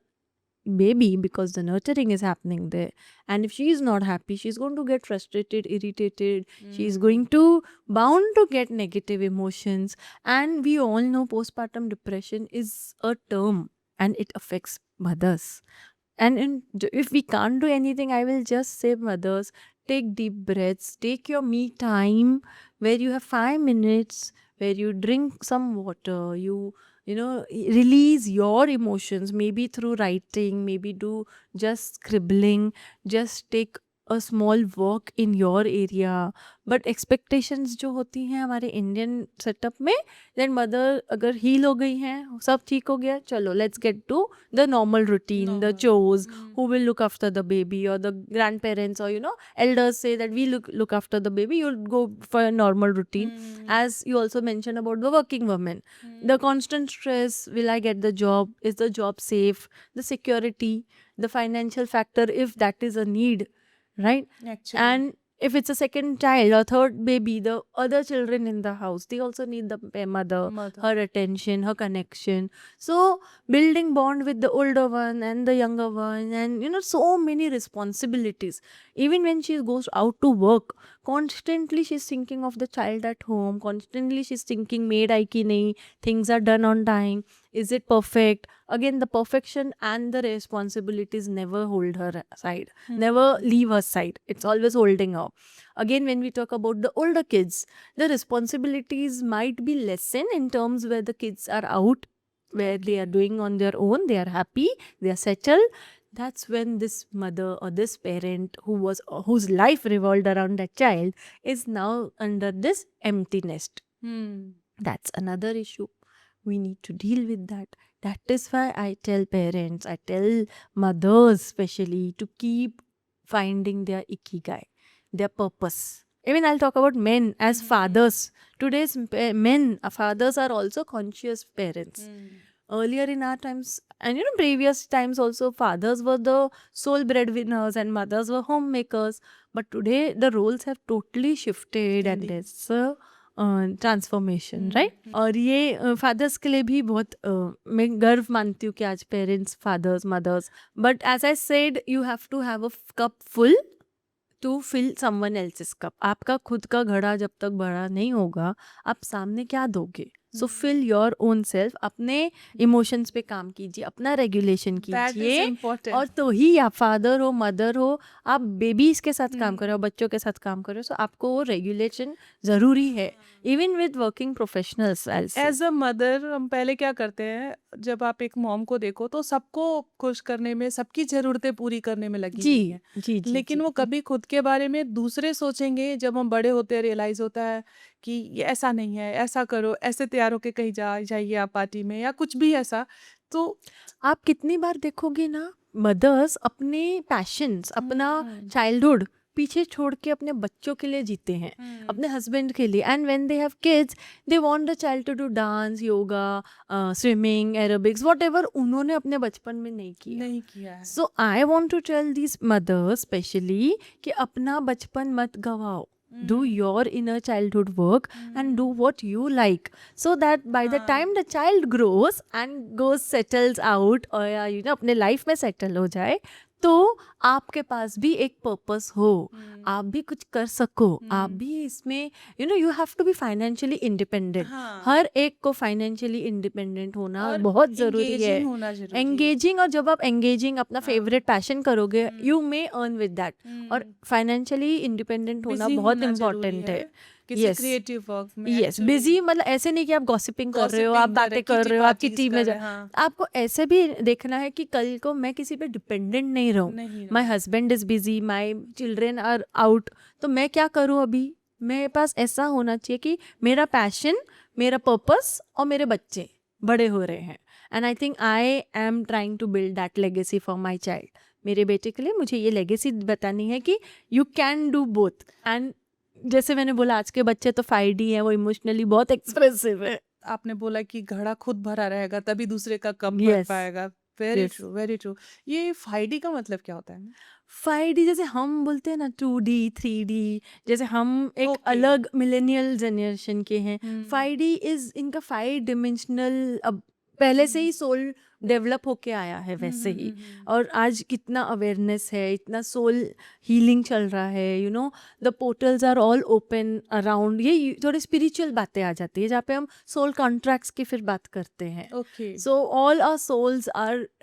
baby because the nurturing is happening there. And if she is not happy, she is going to get frustrated, irritated, she is going to bound to get negative emotions. And we all know postpartum depression is a term and it affects mothers. And if we can't do anything, I will just say, mothers, take deep breaths, take your me time where you have 5 minutes, where you drink some water, you know, release your emotions, maybe through writing, maybe do just scribbling, just take a small walk in your area. But expectations जो होती हैं हमारे Indian setup में, then mother अगर heal हो गई हैं, सब ठीक हो गया, चलो let's get to the normal routine, the chores, who will look after the baby, or the grandparents, or you know, elders say that we look after the baby, you'll go for a normal routine. As you also mentioned about the working woman, the constant stress, will I get the job, is the job safe, the security, the financial factor if that is a need, right? Actually. And if it's a second child or third baby, the other children in the house, they also need the mother, her attention, her connection. So building bond with the older one and the younger one, and you know, so many responsibilities. Even when she goes out to work, constantly she's thinking of the child at home, constantly she's thinking maid आई कि नहीं, things are done on time, is it perfect? Again, the perfection and the responsibilities never hold her side, never leave her side, it's always holding her. Again, when we talk about the older kids, the responsibilities might be lessened in terms where the kids are out, where they are doing on their own, they are happy, they are settled. That's when this mother or this parent whose life revolved around that child is now under this empty nest. That's another issue. We need to deal with that. That is why I tell parents, I tell mothers especially, to keep finding their ikigai, their purpose. Even I'll talk about men as fathers. Today's men, fathers are also conscious parents. Earlier in our times, and previous times also, fathers were the sole breadwinners and mothers were homemakers. But today the roles have totally shifted and there's a transformation, right? और ये fathers के लिए भी बहुत मैं गर्व मानती हूँ कि आज parents, fathers, mothers, but as I said, you have to have a cup full to fill someone else's cup. आपका खुद का घड़ा जब तक भरा नहीं होगा, आप सामने क्या दोगे? सो फिल योर ओन सेल्फ. अपने इमोशंस पे काम कीजिए, अपना रेगुलेशन कीजिए, और तो ही आप फादर हो, मदर हो, आप बेबीज के साथ काम कर रहे हो, बच्चों के साथ काम कर रहे हो, सो आपको वो रेगुलेशन ज़रूरी है. Even with working professionals as a mother, हम पहले क्या करते हैं, जब आप एक मॉम को देखो तो सबको खुश करने में, सबकी ज़रूरतें पूरी करने में लगी हुई हैं. जी जी. लेकिन वो कभी खुद के बारे में दूसरे सोचेंगे. जब हम बड़े होते हैं रियलाइज़ होता है कि ये ऐसा नहीं है, ऐसा करो, ऐसे तैयार होके कहीं जाइए आप पार्टी में, या कुछ भी ऐसा. तो आप कितनी बार देखोगे ना, मदर्स अपने पैशंस, अपना चाइल्डहुड पीछे छोड़ के अपने बच्चों के लिए जीते हैं, अपने हस्बैंड के लिए. And when they have kids, they want the child to do dance, yoga, swimming, aerobics, whatever उन्होंने अपने बचपन में नहीं किया. So I want to tell these mothers specially कि अपना बचपन मत गवाओ. Do your inner childhood work and do what you like, so that by the time the child grows and settles out, or अपने लाइफ में settle हो जाए, तो आपके पास भी एक पर्पस हो, आप भी कुछ कर सको, आप भी इसमें you have to be financially independent. हर एक को फाइनेंशियली इंडिपेंडेंट होना बहुत ज़रूरी है, एंगेजिंग. और जब आप एंगेजिंग अपना फेवरेट पैशन करोगे, you may earn with that. और फाइनेंशियली इंडिपेंडेंट होना बहुत इम्पोर्टेंट है. Yes. क्रिएटिव वर्क में. यस, बिजी मतलब ऐसे नहीं कि आप गॉसिपिंग कर रहे हो, आप बातें कर रहे हो, आपकी टीम में आपको ऐसे भी देखना है कि कल को मैं किसी पे डिपेंडेंट नहीं रहूं. My husband is busy, my children are out, तो मैं क्या करूं? अभी मेरे पास ऐसा होना चाहिए कि मेरा पैशन, मेरा पर्पस और मेरे बच्चे बड़े हो रहे हैं. And I think I am trying to build that legacy for my child. मेरे बेटे के लिए मुझे ये लेगेसी बतानी है कि you can do both. And जैसे मैंने बोला, आज के बच्चे तो 5D है, वो इमोशनली बहुत एक्सप्रेसिव है. आपने बोला कि घड़ा खुद भरा रहेगा तभी दूसरे का कम भर पाएगा. Very true, very true. ये 5D का मतलब क्या होता है? 5D जैसे हम बोलते हैं ना, 2D, 3D, जैसे हम एक अलग मिलेनियल जनरेशन के हैं. 5D इज इनका 5 डिमेंशनल, अब पहले से ही सोल डेवलप होके आया है वैसे ही. और आज कितना अवेयरनेस है, इतना सोल हीलिंग चल रहा है, the portals are all open around. ये थोड़ी स्पिरिचुअल बातें आ जाती है, जहाँ पे हम सोल कॉन्ट्रैक्ट्स की फिर बात करते हैं. So all our souls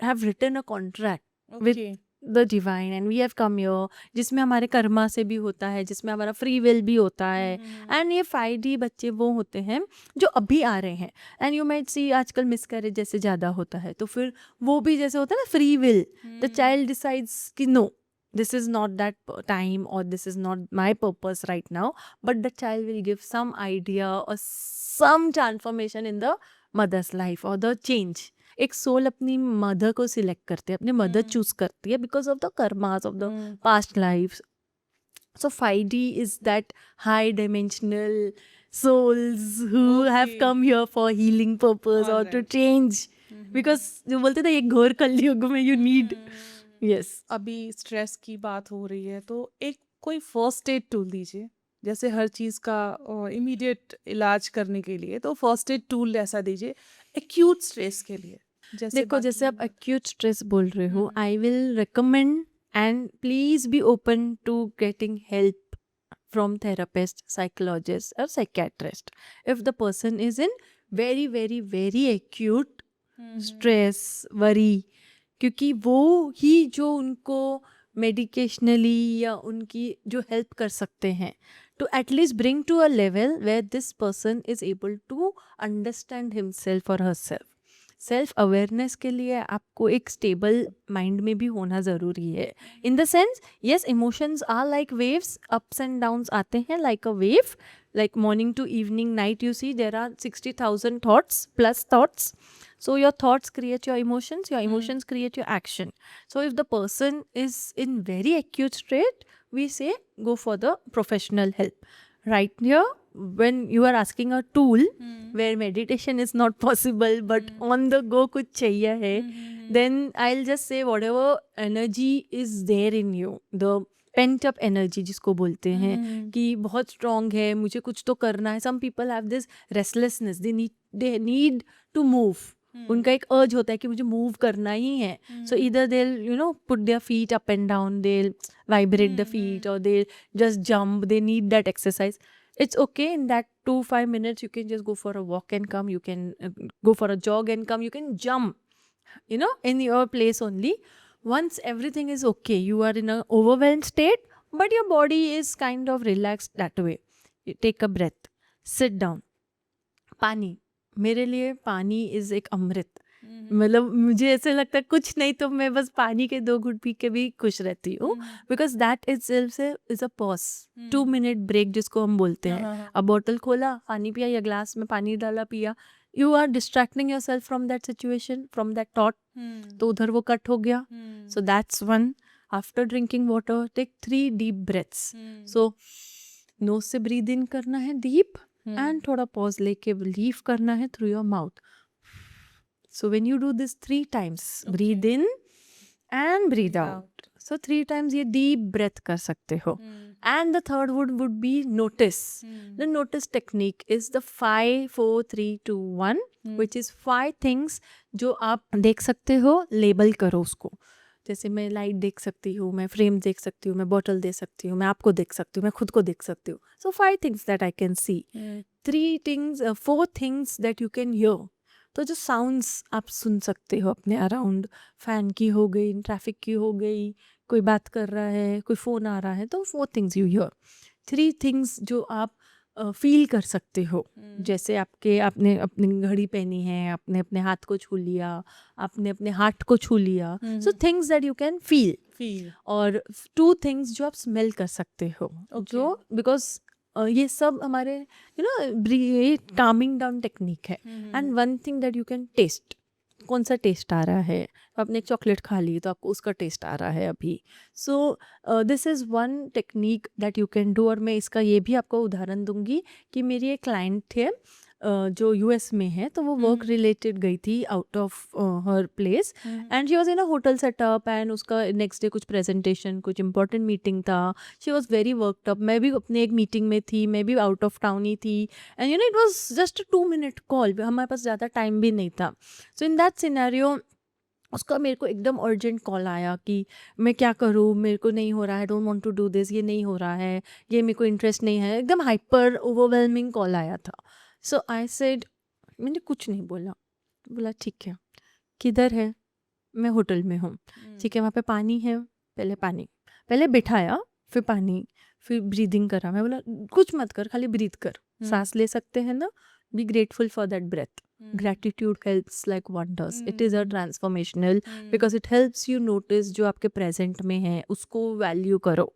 have written a contract with the divine, and we have come here, जिसमें हमारे कर्मा से भी होता है, जिसमें हमारा फ्री विल भी होता है. एंड ये 5D बच्चे वो होते हैं जो अभी आ रहे हैं. एंड यू माइट सी आजकल मिसकैरेज जैसे ज़्यादा होता है, तो फिर वो भी जैसे होता है ना, free will, the child decides कि no, this is not that time, or this is not my purpose right now, but the child will give some idea or some transformation in the mother's life, or the change. एक soul अपनी mother को select करते हैं, अपने mother choose करती है because of the karmas of the past life. So 5D is that high dimensional souls who have come here for healing purpose or to change, because जो बोलते थे ये घोर कलयुग में you need. Yes. अभी स्ट्रेस की बात हो रही है, तो एक कोई फर्स्ट एड टूल दीजिए. जैसे हर चीज़ का इमीडिएट इलाज करने के लिए, तो फर्स्ट एड टूल ऐसा दीजिए एक्यूट स्ट्रेस के लिए. देखो, जैसे आप एक्यूट स्ट्रेस बोल रहे हो, I will recommend, and please be open to getting help from therapist, psychologist or psychiatrist if the person is in very very very acute stress, worry, क्योंकि वो ही जो उनको मेडिकेशनली या उनकी जो हेल्प कर सकते हैं to at least bring to a level where this person is able to understand himself or herself. Self awareness के लिए आपको एक स्टेबल माइंड में भी होना ज़रूरी है. In the sense yes emotions are like waves, ups and downs आते हैं like a wave, like morning to evening, night, you see there are 60,000 thoughts plus thoughts. So your thoughts create your emotions, your emotions create your action. So if the person is in very acute state, we say go for the professional help. Right here, when you are asking a tool where meditation is not possible but on the go kuch chahiye hai, then I'll just say whatever energy is there in you, the pent up energy जिसको बोलते हैं कि बहुत strong है, मुझे कुछ तो करना है. Some people have this restlessness, they need to move. उनका एक अर्ज होता है कि मुझे मूव करना ही है. So either they put their feet up and down, they vibrate the feet और they just jump. They need that exercise. It's okay in that 2-5 minutes you can just go for a walk and come, you can go for a jog and come, you can jump in your place only. Once everything is okay, you are in an overwhelmed state but your body is kind of relaxed that way, you take a breath, sit down. पानी, मेरे लिए पानी is एक अमृत. मतलब मुझे ऐसे लगता है कुछ नहीं तो मैं बस पानी के 2 घूंट पी के भी खुश रहती हूँ, because that is a pause, 2 minute break जिसको हम बोलते हैं. अब बोतल खोला, पानी पिया या ग्लास में पानी डाला, पिया, you are distracting yourself from that situation, from that thought. तो उधर वो कट हो गया. So that's one. After drinking water take 3 deep breaths. So nose से ब्रीद इन करना है डीप एंड थोड़ा पॉज लेके लीव करना है through your mouth. So when you do this 3 times, breathe in and breathe out. So 3 times ये deep breath कर सकते हो. And the third would be notice. The notice technique is the 5, 4, 3, 2, 1, which is 5 things जो आप देख सकते हो, label करो उसको. जैसे मैं लाइट देख सकती हूँ, मैं फ्रेम देख सकती हूँ, मैं बॉटल देख सकती हूँ, मैं आपको देख सकती हूँ, मैं खुद को देख सकती हूँ. So 5 things that I can see. 4 things that you can hear. तो जो साउंड्स आप सुन सकते हो अपने अराउंड, फैन की हो गई, ट्रैफिक की हो गई, कोई बात कर रहा है, कोई फ़ोन आ रहा है, तो 4 थिंग्स यू हियर. 3 थिंग्स जो आप फील कर सकते हो, जैसे आपने अपनी घड़ी पहनी है, आपने अपने हाथ को छू लिया, आपने अपने हार्ट को छू लिया. So things that you can feel. और 2 थिंग्स जो आप स्मेल कर सकते हो, जो बिकॉज ये सब हमारे ये कामिंग डाउन टेक्निक है. And 1 thing that you can test, कौन सा टेस्ट आ रहा है. आपने एक चॉकलेट खा ली तो आपको उसका टेस्ट आ रहा है अभी. So this is 1 technique that you can do. और मैं इसका ये भी आपको उदाहरण दूंगी कि मेरी एक क्लाइंट थे जो यूएस में है, तो वो वर्क रिलेटेड गई थी out of her place and she was in a hotel setup and उसका नेक्स्ट डे कुछ प्रेजेंटेशन, कुछ इंपॉर्टेंट मीटिंग था. She was very worked up. मैं भी अपने एक मीटिंग में थी, मैं भी आउट ऑफ टाउन ही थी. And it was just 2 minute call, हमारे पास ज़्यादा टाइम भी नहीं था. सो इन दैट सिनेरियो उसका मेरे को एकदम अर्जेंट कॉल आया कि मैं क्या करूँ, मेरे को नहीं हो रहा है, don't want to do this, ये नहीं हो रहा है, ये मेरे को इंटरेस्ट नहीं है. एकदम हाइपर ओवरवेलमिंग कॉल आया था. सो आई सेड, मैंने कुछ नहीं बोला ठीक है, किधर है, मैं होटल में हूँ. ठीक है, वहाँ पे पानी है, पहले बिठाया, फिर पानी, फिर ब्रीदिंग करा. मैं बोला कुछ मत कर, खाली ब्रीथ कर, सांस ले सकते हैं ना. Be grateful for that breath. Gratitude helps like wonders. It is a transformational because it helps you notice जो आपके प्रेजेंट में है उसको वैल्यू करो.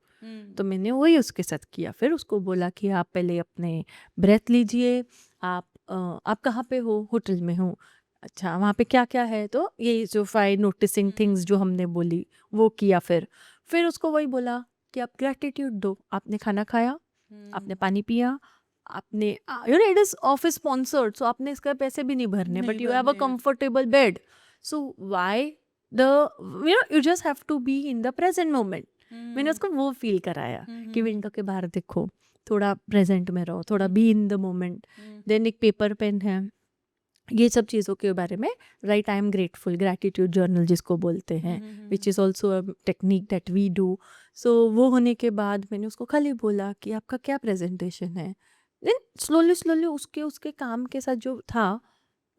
तो मैंने वही उसके साथ किया. फिर उसको बोला कि आप पहले अपने ब्रेथ लीजिए. आप कहाँ पे हो, होटल में हूँ. अच्छा, वहाँ पे क्या क्या है, तो ये जो 5 नोटिसिंग थिंग्स जो हमने बोली वो किया. फिर उसको वही बोला कि आप ग्रैटिट्यूड दो. आपने खाना खाया, आपने पानी पिया, आपने it is office sponsored, so आपने इसका पैसे भी नहीं भरने, but you have a comfortable bed. So why you just have to be in the present moment. मैंने उसको वो फील कराया कि विंडो के बाहर देखो, थोड़ा प्रेजेंट में रहो, थोड़ा be in the moment. Then एक पेपर पेन है, ये सब चीज़ों के बारे में right, I am grateful, gratitude journal जिसको बोलते हैं, which is also a technique that we do. So वो होने के बाद मैंने उसको खाली बोला कि आपका क्या प्रेजेंटेशन है। देन स्लोली स्लोली उसके उसके काम के साथ जो था,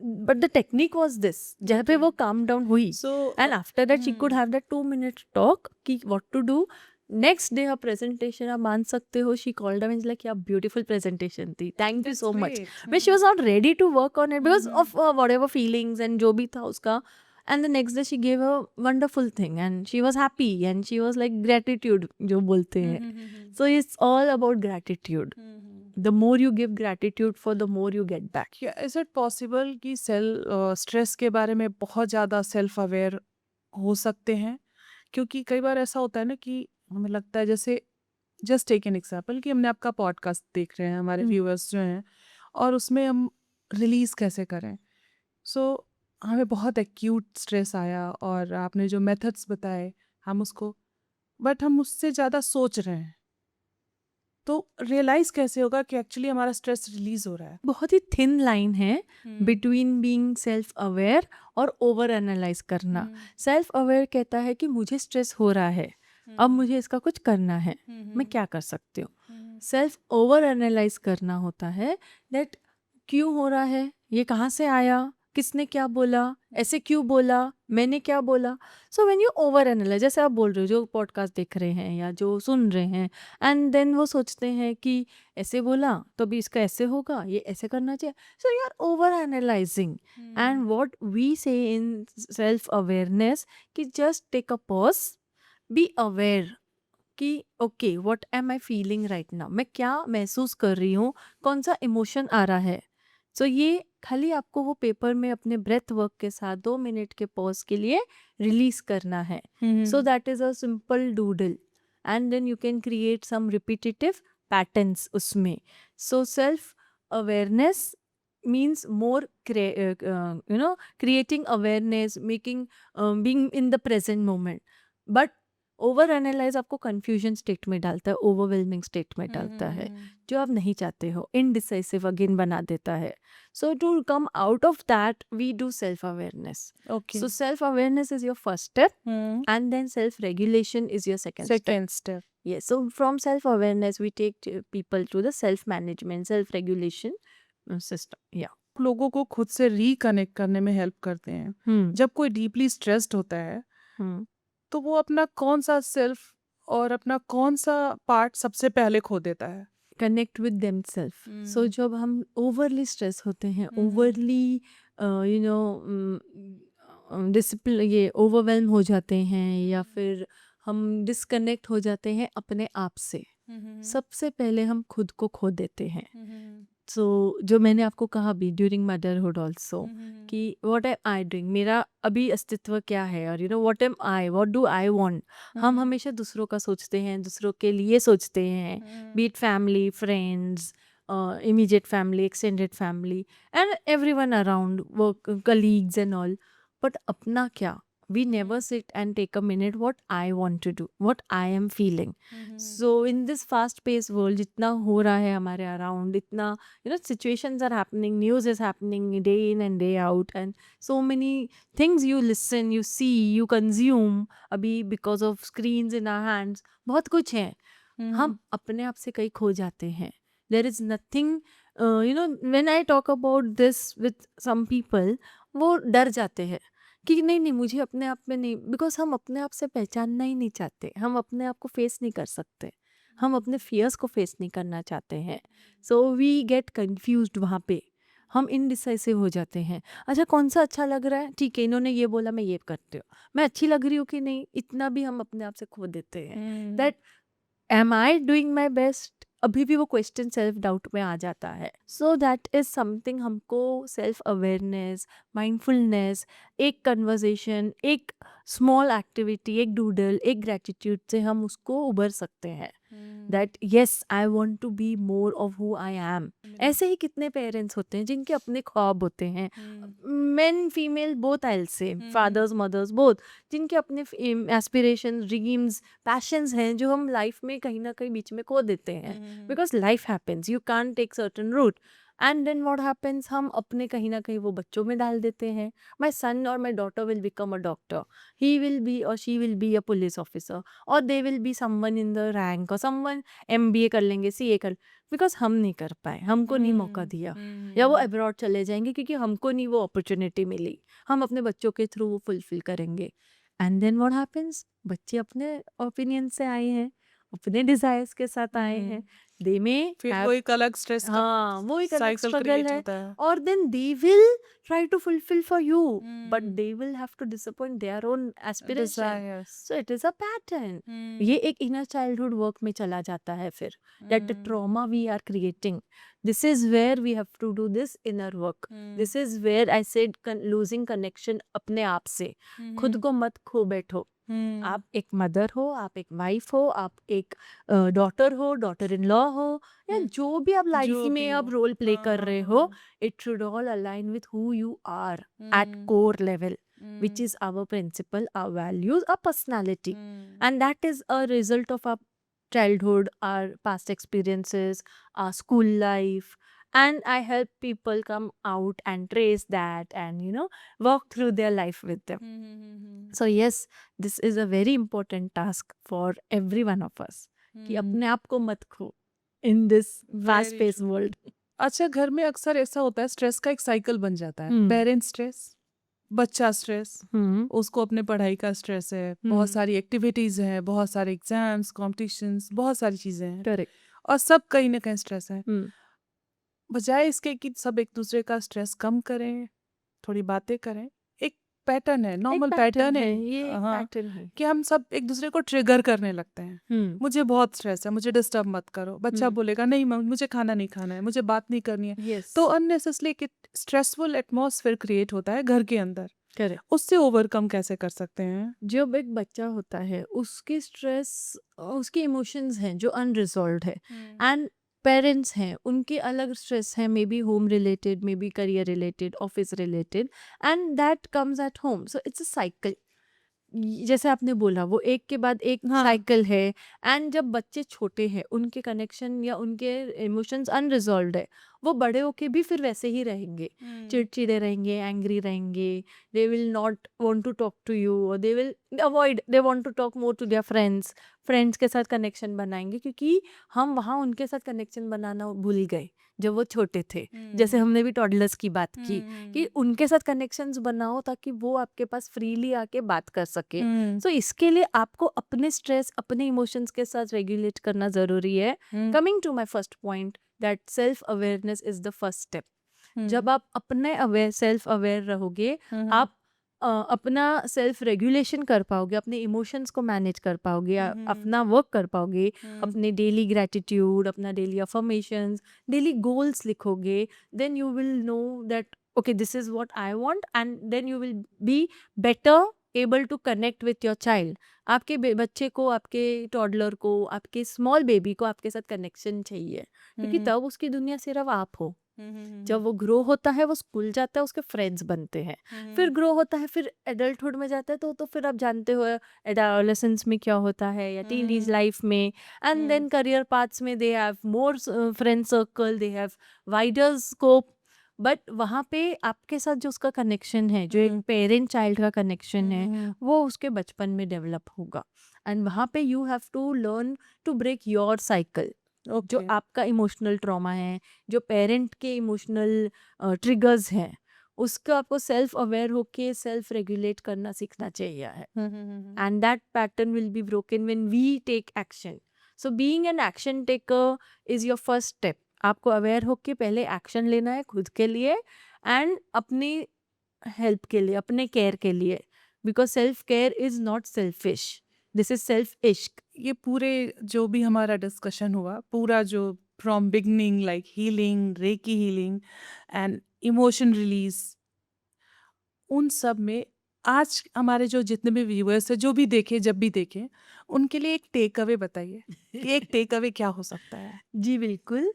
but the technique was this, जहाँ पे वो काम डाउन हुई। So and after that she could have that 2 minute talk कि what to do. Next day her presentation, आप मान सकते हो, she called up and like क्या ब्यूटीफुल प्रेजेंटेशन थी, thank you so much. But she was not ready to work on it because of whatever feelings and जो भी था उसका. And the next day she gave a wonderful thing and she was happy and she was like gratitude जो बोलते हैं. So it's all about gratitude. The more you give gratitude for, the more you get back. Is it possible कि stress के बारे में बहुत ज़्यादा self aware हो सकते हैं? क्योंकि कई बार ऐसा होता है ना कि हमें लगता है, जैसे जस्ट टेक एन एग्जांपल कि हमने आपका पॉडकास्ट देख रहे हैं, हमारे व्यूअर्स जो हैं, और उसमें हम रिलीज़ कैसे करें। सो हमें बहुत एक्यूट स्ट्रेस आया और आपने जो मेथड्स बताए हम उसको, बट हम उससे ज़्यादा सोच रहे हैं, तो रियलाइज़ कैसे होगा कि एक्चुअली हमारा स्ट्रेस रिलीज़ हो रहा है? बहुत ही थिन लाइन है बिटवीन बीइंग सेल्फ अवेयर और ओवर एनालाइज करना. सेल्फ अवेयर कहता है कि मुझे स्ट्रेस हो रहा है, अब मुझे इसका कुछ करना है, मैं क्या कर सकती हूँ. सेल्फ ओवर एनालाइज करना होता है दैट क्यों हो रहा है, ये कहाँ से आया, किसने क्या बोला, ऐसे क्यों बोला, मैंने क्या बोला. So when you over analyse, जैसे आप बोल रहे हो, जो पॉडकास्ट देख रहे हैं या जो सुन रहे हैं, एंड देन वो सोचते हैं कि ऐसे बोला तो अभी इसका ऐसे होगा, ये ऐसे करना चाहिए. So you are over analysing. And what we say in self awareness कि just take a pause, be aware कि okay what am I feeling right now, मैं क्या महसूस कर रही हूँ, कौन सा इमोशन आ रहा है. सो ये खाली आपको वो पेपर में अपने ब्रेथ वर्क के साथ 2 मिनट के पॉज के लिए रिलीज करना है. So that is a simple doodle and then you can create some repetitive patterns उसमें. So self awareness means more creating awareness, making being in the present moment. But over analyse आपको confusion state में डालता है, overwhelming state में डालता है, जो आप नहीं चाहते हो, इनडिसाइसिव अगेन बना देता है. So to come out of that we do self awareness. Okay, so self awareness is your first step and then self regulation is your second step. Second step. Yes, so from self awareness we take people to the self management, self regulation system. Yeah. लोगों को खुद से reconnect करने में help करते हैं. जब कोई डीपली स्ट्रेस्ड होता है तो वो अपना कौन सा सेल्फ और अपना कौन सा पार्ट सबसे पहले खो देता है? Connect with them self. So जब हम ओवरली स्ट्रेस होते हैं, ओवरली डिसिप्लिन, ये ओवरवेल्म हो जाते हैं, या फिर हम डिस्कनेक्ट हो जाते हैं अपने आप से, सबसे पहले हम खुद को खो देते हैं. सो जो मैंने आपको कहा भी ड्यूरिंग मदरहुड ऑल्सो कि व्हाट एम आई डूइंग, मेरा अभी अस्तित्व क्या है, और what am I, what do I want. हम हमेशा दूसरों का सोचते हैं, दूसरों के लिए सोचते हैं, B it family, friends, immediate family, extended family and everyone around, work colleagues and all. But अपना क्या, we never sit and take a minute what I want to do, what I am feeling. So in this fast paced world, जितना हो रहा है हमारे around, इतना situations are happening, news is happening day in and day out, and so many things you listen, you see, you consume अभी because of screens in our hands, बहुत कुछ है. हम अपने आप से कहीं खो जाते हैं. There is nothing, when I talk about this with some people, वो डर जाते हैं कि नहीं मुझे अपने आप में नहीं, बिकॉज हम अपने आप से पहचानना ही नहीं चाहते, हम अपने आप को फेस नहीं कर सकते, हम अपने फियर्स को फेस नहीं करना चाहते हैं. सो वी गेट कन्फ्यूज्ड, वहाँ पे हम इनडिसाइसिव हो जाते हैं. अच्छा कौन सा अच्छा लग रहा है, ठीक है इन्होंने ये बोला मैं ये करती हूँ, मैं अच्छी लग रही हूँ कि नहीं, इतना भी हम अपने आप से खो देते हैं. That am I doing my best, अभी भी वो क्वेश्चन सेल्फ डाउट में आ जाता है. सो दैट इज समथिंग, हमको सेल्फ अवेयरनेस, माइंडफुलनेस, एक कन्वर्जेशन, एक स्मॉल एक्टिविटी, एक डूडल, एक ग्रेटिट्यूड से हम उसको उभर सकते हैं. That yes I want to be more of who I am. ऐसे ही कितने पेरेंट्स होते हैं जिनके अपने ख्वाब होते हैं, men female both, I will say fathers mothers both, जिनके अपने एस्पिरेशन, ड्रीम्स, पैशंस हैं, जो हम लाइफ में कहीं ना कहीं बीच में खो देते हैं. Because life happens, you can't take certain route. And then what happens, हम अपने कहीं ना कहीं वो बच्चों में डाल देते हैं. माई सन और my daughter will become a doctor, he will be और she will be a police officer, और they will be someone in the rank, और समवन MBA कर लेंगे, CA कर, बिकॉज हम नहीं कर पाए, हमको नहीं मौका दिया, या वो अब्रॉड चले जाएंगे क्योंकि हमको नहीं वो अपॉर्चुनिटी मिली. हम अपने बच्चों के थ्रू वो फुलफिल करेंगे. एंड देन व्हाट हैपेंस, बच्चे अपने ओपिनियन से आए हैं, अपने डिजायर्स के साथ आए हैं. दे में फिर वो एक अलग स्ट्रेस का हाँ, वो एक अलग साइकिल स्ट्रगल क्रिएट है. होता है. और then they will try to fulfil for you, but they will have to disappoint their own aspiration. Desires. So it is a pattern. ये एक इनर चाइल्डहुड वर्क में चला जाता है फिर. That trauma we are creating, this is where we have to do this inner work. This is where I said losing connection अपने आप से. खुद को मत खो बैठो. आप एक मदर हो, आप एक वाइफ हो, आप एक डॉटर हो, डॉटर इन लॉ हो, या जो भी आप लाइफ जो में भी अब हो. रोल प्ले कर रहे हो, हाँ. it should all align with who you are at core level, which is our principle, our values, our personality. And that is a result of our childhood, our past experiences, our school life. And I help people come out and trace that and, walk through their life with them. So yes, this is a very important task for every one of us, कि अपने आप को मत खो in this fast Very paced true. world. अच्छा, घर में अक्सर ऐसा होता है, स्ट्रेस का एक साइकिल बन जाता है. हम्म. पेरेंट स्ट्रेस, बच्चा स्ट्रेस, हम्म. उसको अपने पढ़ाई का स्ट्रेस है, बहुत सारी एक्टिविटीज हैं, बहुत सारे एग्जाम्स, कॉम्पिटिशन्स, बहुत सारी चीजें हैं, Correct. और सब कहीं ना कहीं स्ट्रेस है. हम्म. बजाय इसके कि सब एक दूसरे का स्ट्रेस कम करें, थोड़ी बातें करें, एक पैटर्न है, एक नॉर्मल पैटर्न पैटर्न है, है. ये एक हाँ, पैटर्न है. कि हम सब एक दूसरे को ट्रिगर करने लगते हैं. हम्म. मुझे बहुत स्ट्रेस है, मुझे डिस्टर्ब मत करो. बच्चा हम्म. बोलेगा नहीं मम्मी मुझे खाना नहीं खाना है, मुझे बात नहीं करनी है. Yes. तो अननेसेसरली एक स्ट्रेसफुल एटमॉस्फेयर क्रिएट होता है घर के अंदर. Correct. उससे ओवरकम कैसे कर सकते हैं? जब एक बच्चा होता है, उसके स्ट्रेस, उसके इमोशंस हैं जो अनरिजॉल्व्ड है, एंड पेरेंट्स हैं, उनके अलग स्ट्रेस है, may be home related, may be career related, office related, and that comes at home. So it's a cycle. जैसे आपने बोला, वो एक के बाद एक हाँ. साइकिल है. एंड जब बच्चे छोटे हैं, उनके कनेक्शन या उनके इमोशंस अनरिजॉल्व्ड है, वो बड़े होके भी फिर वैसे ही रहेंगे, चिड़चिड़े रहेंगे, एंग्री रहेंगे. They will not want to talk to you, और they will avoid, they want to talk more to their friends. Friends के साथ कनेक्शन बनाएंगे, क्योंकि हम वहाँ उनके साथ कनेक्शन बनाना भूल गए जब वो छोटे थे. जैसे हमने भी टॉडलर्स की बात की, कि उनके साथ कनेक्शंस बनाओ ताकि वो आपके पास फ्रीली आके बात कर सके. सो इसके लिए आपको अपने स्ट्रेस, अपने इमोशंस के साथ रेगुलेट करना जरूरी है. Coming to my first point, that self awareness is the first step. जब आप अपने सेल्फ अवेयर रहोगे, आप अपना सेल्फ रेगुलेशन कर पाओगे, अपने इमोशंस को मैनेज कर पाओगे, अपना वर्क कर पाओगे, अपने डेली ग्रैटिट्यूड, अपना डेली अफर्मेशंस, डेली गोल्स लिखोगे, then you will know that okay, this is what I want, and then you will be better able to connect with your child. आपके बच्चे को, आपके टॉडलर को, आपके स्मॉल बेबी को आपके साथ कनेक्शन चाहिए, क्योंकि तब उसकी दुनिया सिर्फ आप हो. जब वो ग्रो होता है, वो स्कूल जाता है, उसके फ्रेंड्स बनते हैं, फिर ग्रो होता है, फिर एडल्टहुड में जाता है, तो फिर आप जानते हो एडोलेसेंस में क्या होता है, या टीनेज लाइफ में, एंड देन करियर पाथ्स में they have more friend circle, they have wider scope. But वहाँ पे आपके साथ जो उसका कनेक्शन है, जो एक पेरेंट चाइल्ड का कनेक्शन है, वो उसके बचपन में डेवलप होगा. एंड वहाँ पे you have to learn to break your cycle. जो आपका इमोशनल ट्रॉमा है, जो पेरेंट के इमोशनल ट्रिगर्स हैं, उसको आपको सेल्फ अवेयर होके सेल्फ रेगुलेट करना सीखना चाहिए है. And that pattern will be broken when we take action. So being an action taker is your first step. आपको अवेयर होके पहले एक्शन लेना है खुद के लिए, एंड अपनी हेल्प के लिए, अपने केयर के लिए, because self care is not selfish, this is self इश्क. ये पूरे जो भी हमारा डिस्कशन हुआ, पूरा जो from beginning like healing, recce healing and emotion release, उन सब में आज हमारे जो जितने भी व्यूअर्स हैं, जो भी देखे, जब भी देखें, उनके लिए एक टेक अवे बताइए कि एक टेक अवे क्या हो सकता है. जी बिल्कुल.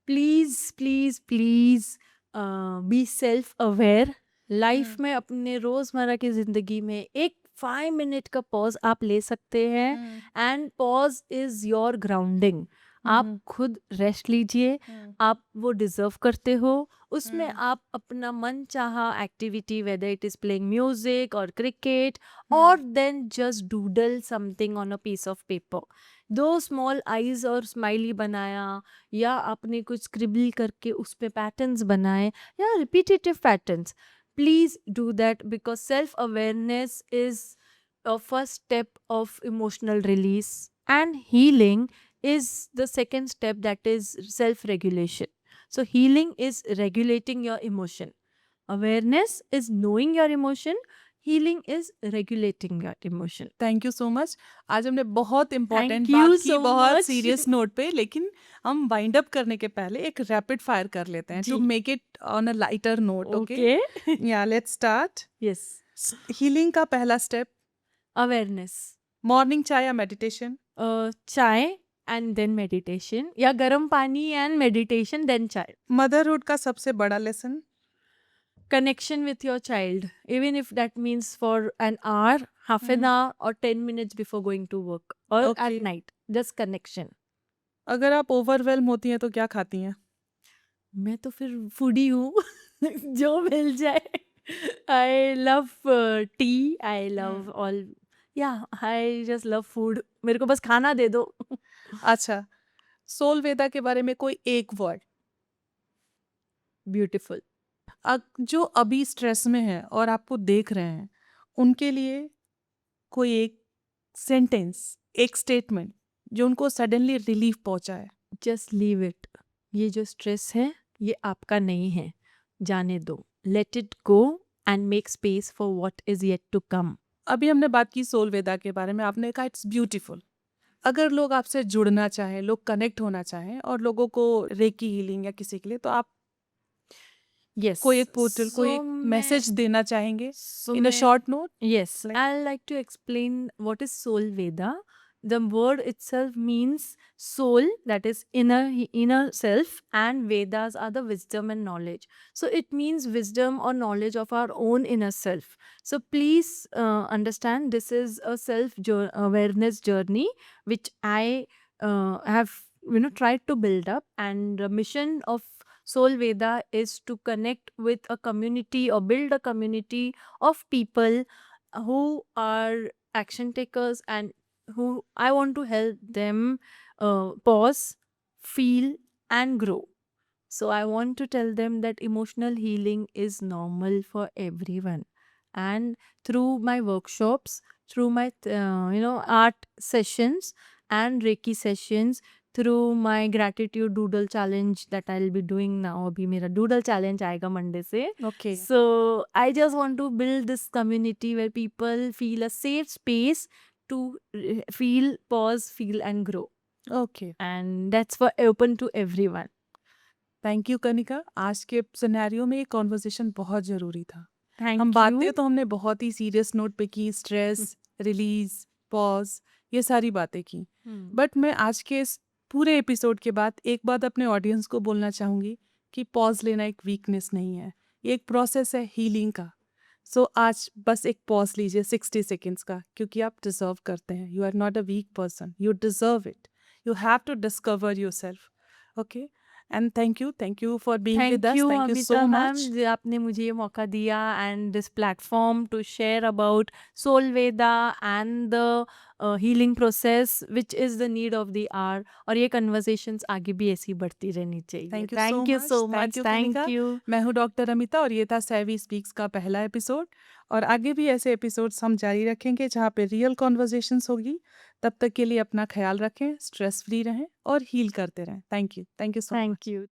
Please please please be self aware. Life में, अपने रोजमर्रा की जिंदगी में एक 5 मिनट का पॉज आप ले सकते हैं, and pause is your grounding. आप हम्म, खुद रेस्ट लीजिए, आप वो डिजर्व करते हो। उसमें हम्म, आप अपना मन चाहा activity, whether it is playing music और क्रिकेट, और then just doodle something on a piece of paper. दो स्मॉल आईज और स्माइली बनाया, या आपने कुछ स्क्रिबल करके उस पे पैटर्न्स बनाए, या repetitive patterns. Please do that, because self awareness is a first step of emotional release, and healing is the second step, that is self regulation. So healing is regulating your emotion, awareness is knowing your emotion, healing is regulating your emotion. Thank you so much. आज हमने बहुत Thank important you बात की, so बहुत much. Serious note पे, लेकिन हम wind up करने के पहले एक रैपिड फायर कर लेते हैं टू जी। Make it on a lighter note. Okay, Okay. या लेट्स स्टार्ट। Yes. हीलिंग का पहला स्टेप, Awareness. मॉर्निंग चाय या meditation? Chai and then meditation, या गर्म पानी and meditation then chai. Motherhood का सबसे बड़ा lesson? Connection with your child, even if that means for an hour, half an hour, or 10 minutes before going to work, or Okay. at night, just connection. अगर आप overwhelm होती हैं तो क्या खाती हैं? मैं तो फिर फूडी हूँ, जो मिल जाए। I love T, I love all, या आई जस्ट लव फूड, मेरे को बस खाना दे दो। अच्छा, सोल वेदा के बारे में कोई एक वर्ड? ब्यूटिफुल। जो अभी स्ट्रेस में है और आपको देख रहे हैं, उनके लिए कोई एक सेंटेंस, एक स्टेटमेंट जो उनको सडनली रिलीफ पहुंचाए। जस्ट लीव इट, ये जो स्ट्रेस है ये आपका नहीं है, जाने दो, let it go and make space for what is yet to come. अभी हमने बात की सोल वेदा के बारे में, आपने कहा इट्स ब्यूटीफुल। अगर लोग आपसे जुड़ना चाहें, लोग कनेक्ट होना चाहें और लोगों को रेकी हीलिंग या किसी के लिए, तो आप यस, कोई एक पोर्टल, कोई एक मैसेज देना चाहेंगे in a short note? Yes, Like- I like to explain what is Soul Veda. The word itself means soul, that is inner self, and Vedas are the wisdom and knowledge. So it means wisdom or knowledge of our own inner self. So please understand, this is a awareness journey which I have tried to build up, and the mission of Soul Veda is to connect with a community or build a community of people who are action takers, and who I want to help them pause, feel, and grow. So I want to tell them that emotional healing is normal for everyone. And through my workshops, through my art sessions and Reiki sessions, through my gratitude doodle challenge that I'll be doing now. Abhi mera doodle challenge aayega Monday se. Okay. So I just want to build this community where people feel a safe space to feel, pause, feel, and grow. Okay. And that's for open to everyone. Thank you Kanika. आज के scenario में ये conversation बहुत ज़रूरी था। Thank हम you. बातें तो हमने बहुत ही सीरियस नोट पे की, स्ट्रेस, रिलीज, पॉज, ये सारी बातें की। बट मैं आज के इस पूरे एपिसोड के बाद एक बात अपने ऑडियंस को बोलना चाहूँगी कि पॉज लेना एक वीकनेस नहीं है, ये एक प्रोसेस है हीलिंग का। सो आज बस एक पॉज लीजिए 60 सेकेंड्स का, क्योंकि आप डिजर्व करते हैं। You are not a weak person, you deserve it, you have to discover yourself. Okay, and thank you for being with us. Thank you so Amita ma'am, much. आपने मुझे ये मौका दिया and this platform to share about Soul Veda and the healing process which is the need of the hour. और ये conversations आगे भी ऐसी बढ़ती रहनी चाहिए। Thank you Thank so you so much. Thank much. you, Thank Kanika. you. मैं हूँ डॉक्टर अमिता और ये था सेवी स्पीक्स का पहला एपिसोड। और आगे भी ऐसे एपिसोड्स हम जारी रखेंगे जहाँ पे रियल कॉन्वर्जेशंस होगी। तब तक के लिए अपना ख्याल रखें, स्ट्रेस फ्री रहें और हील करते रहें। Thank you so much. Thank you.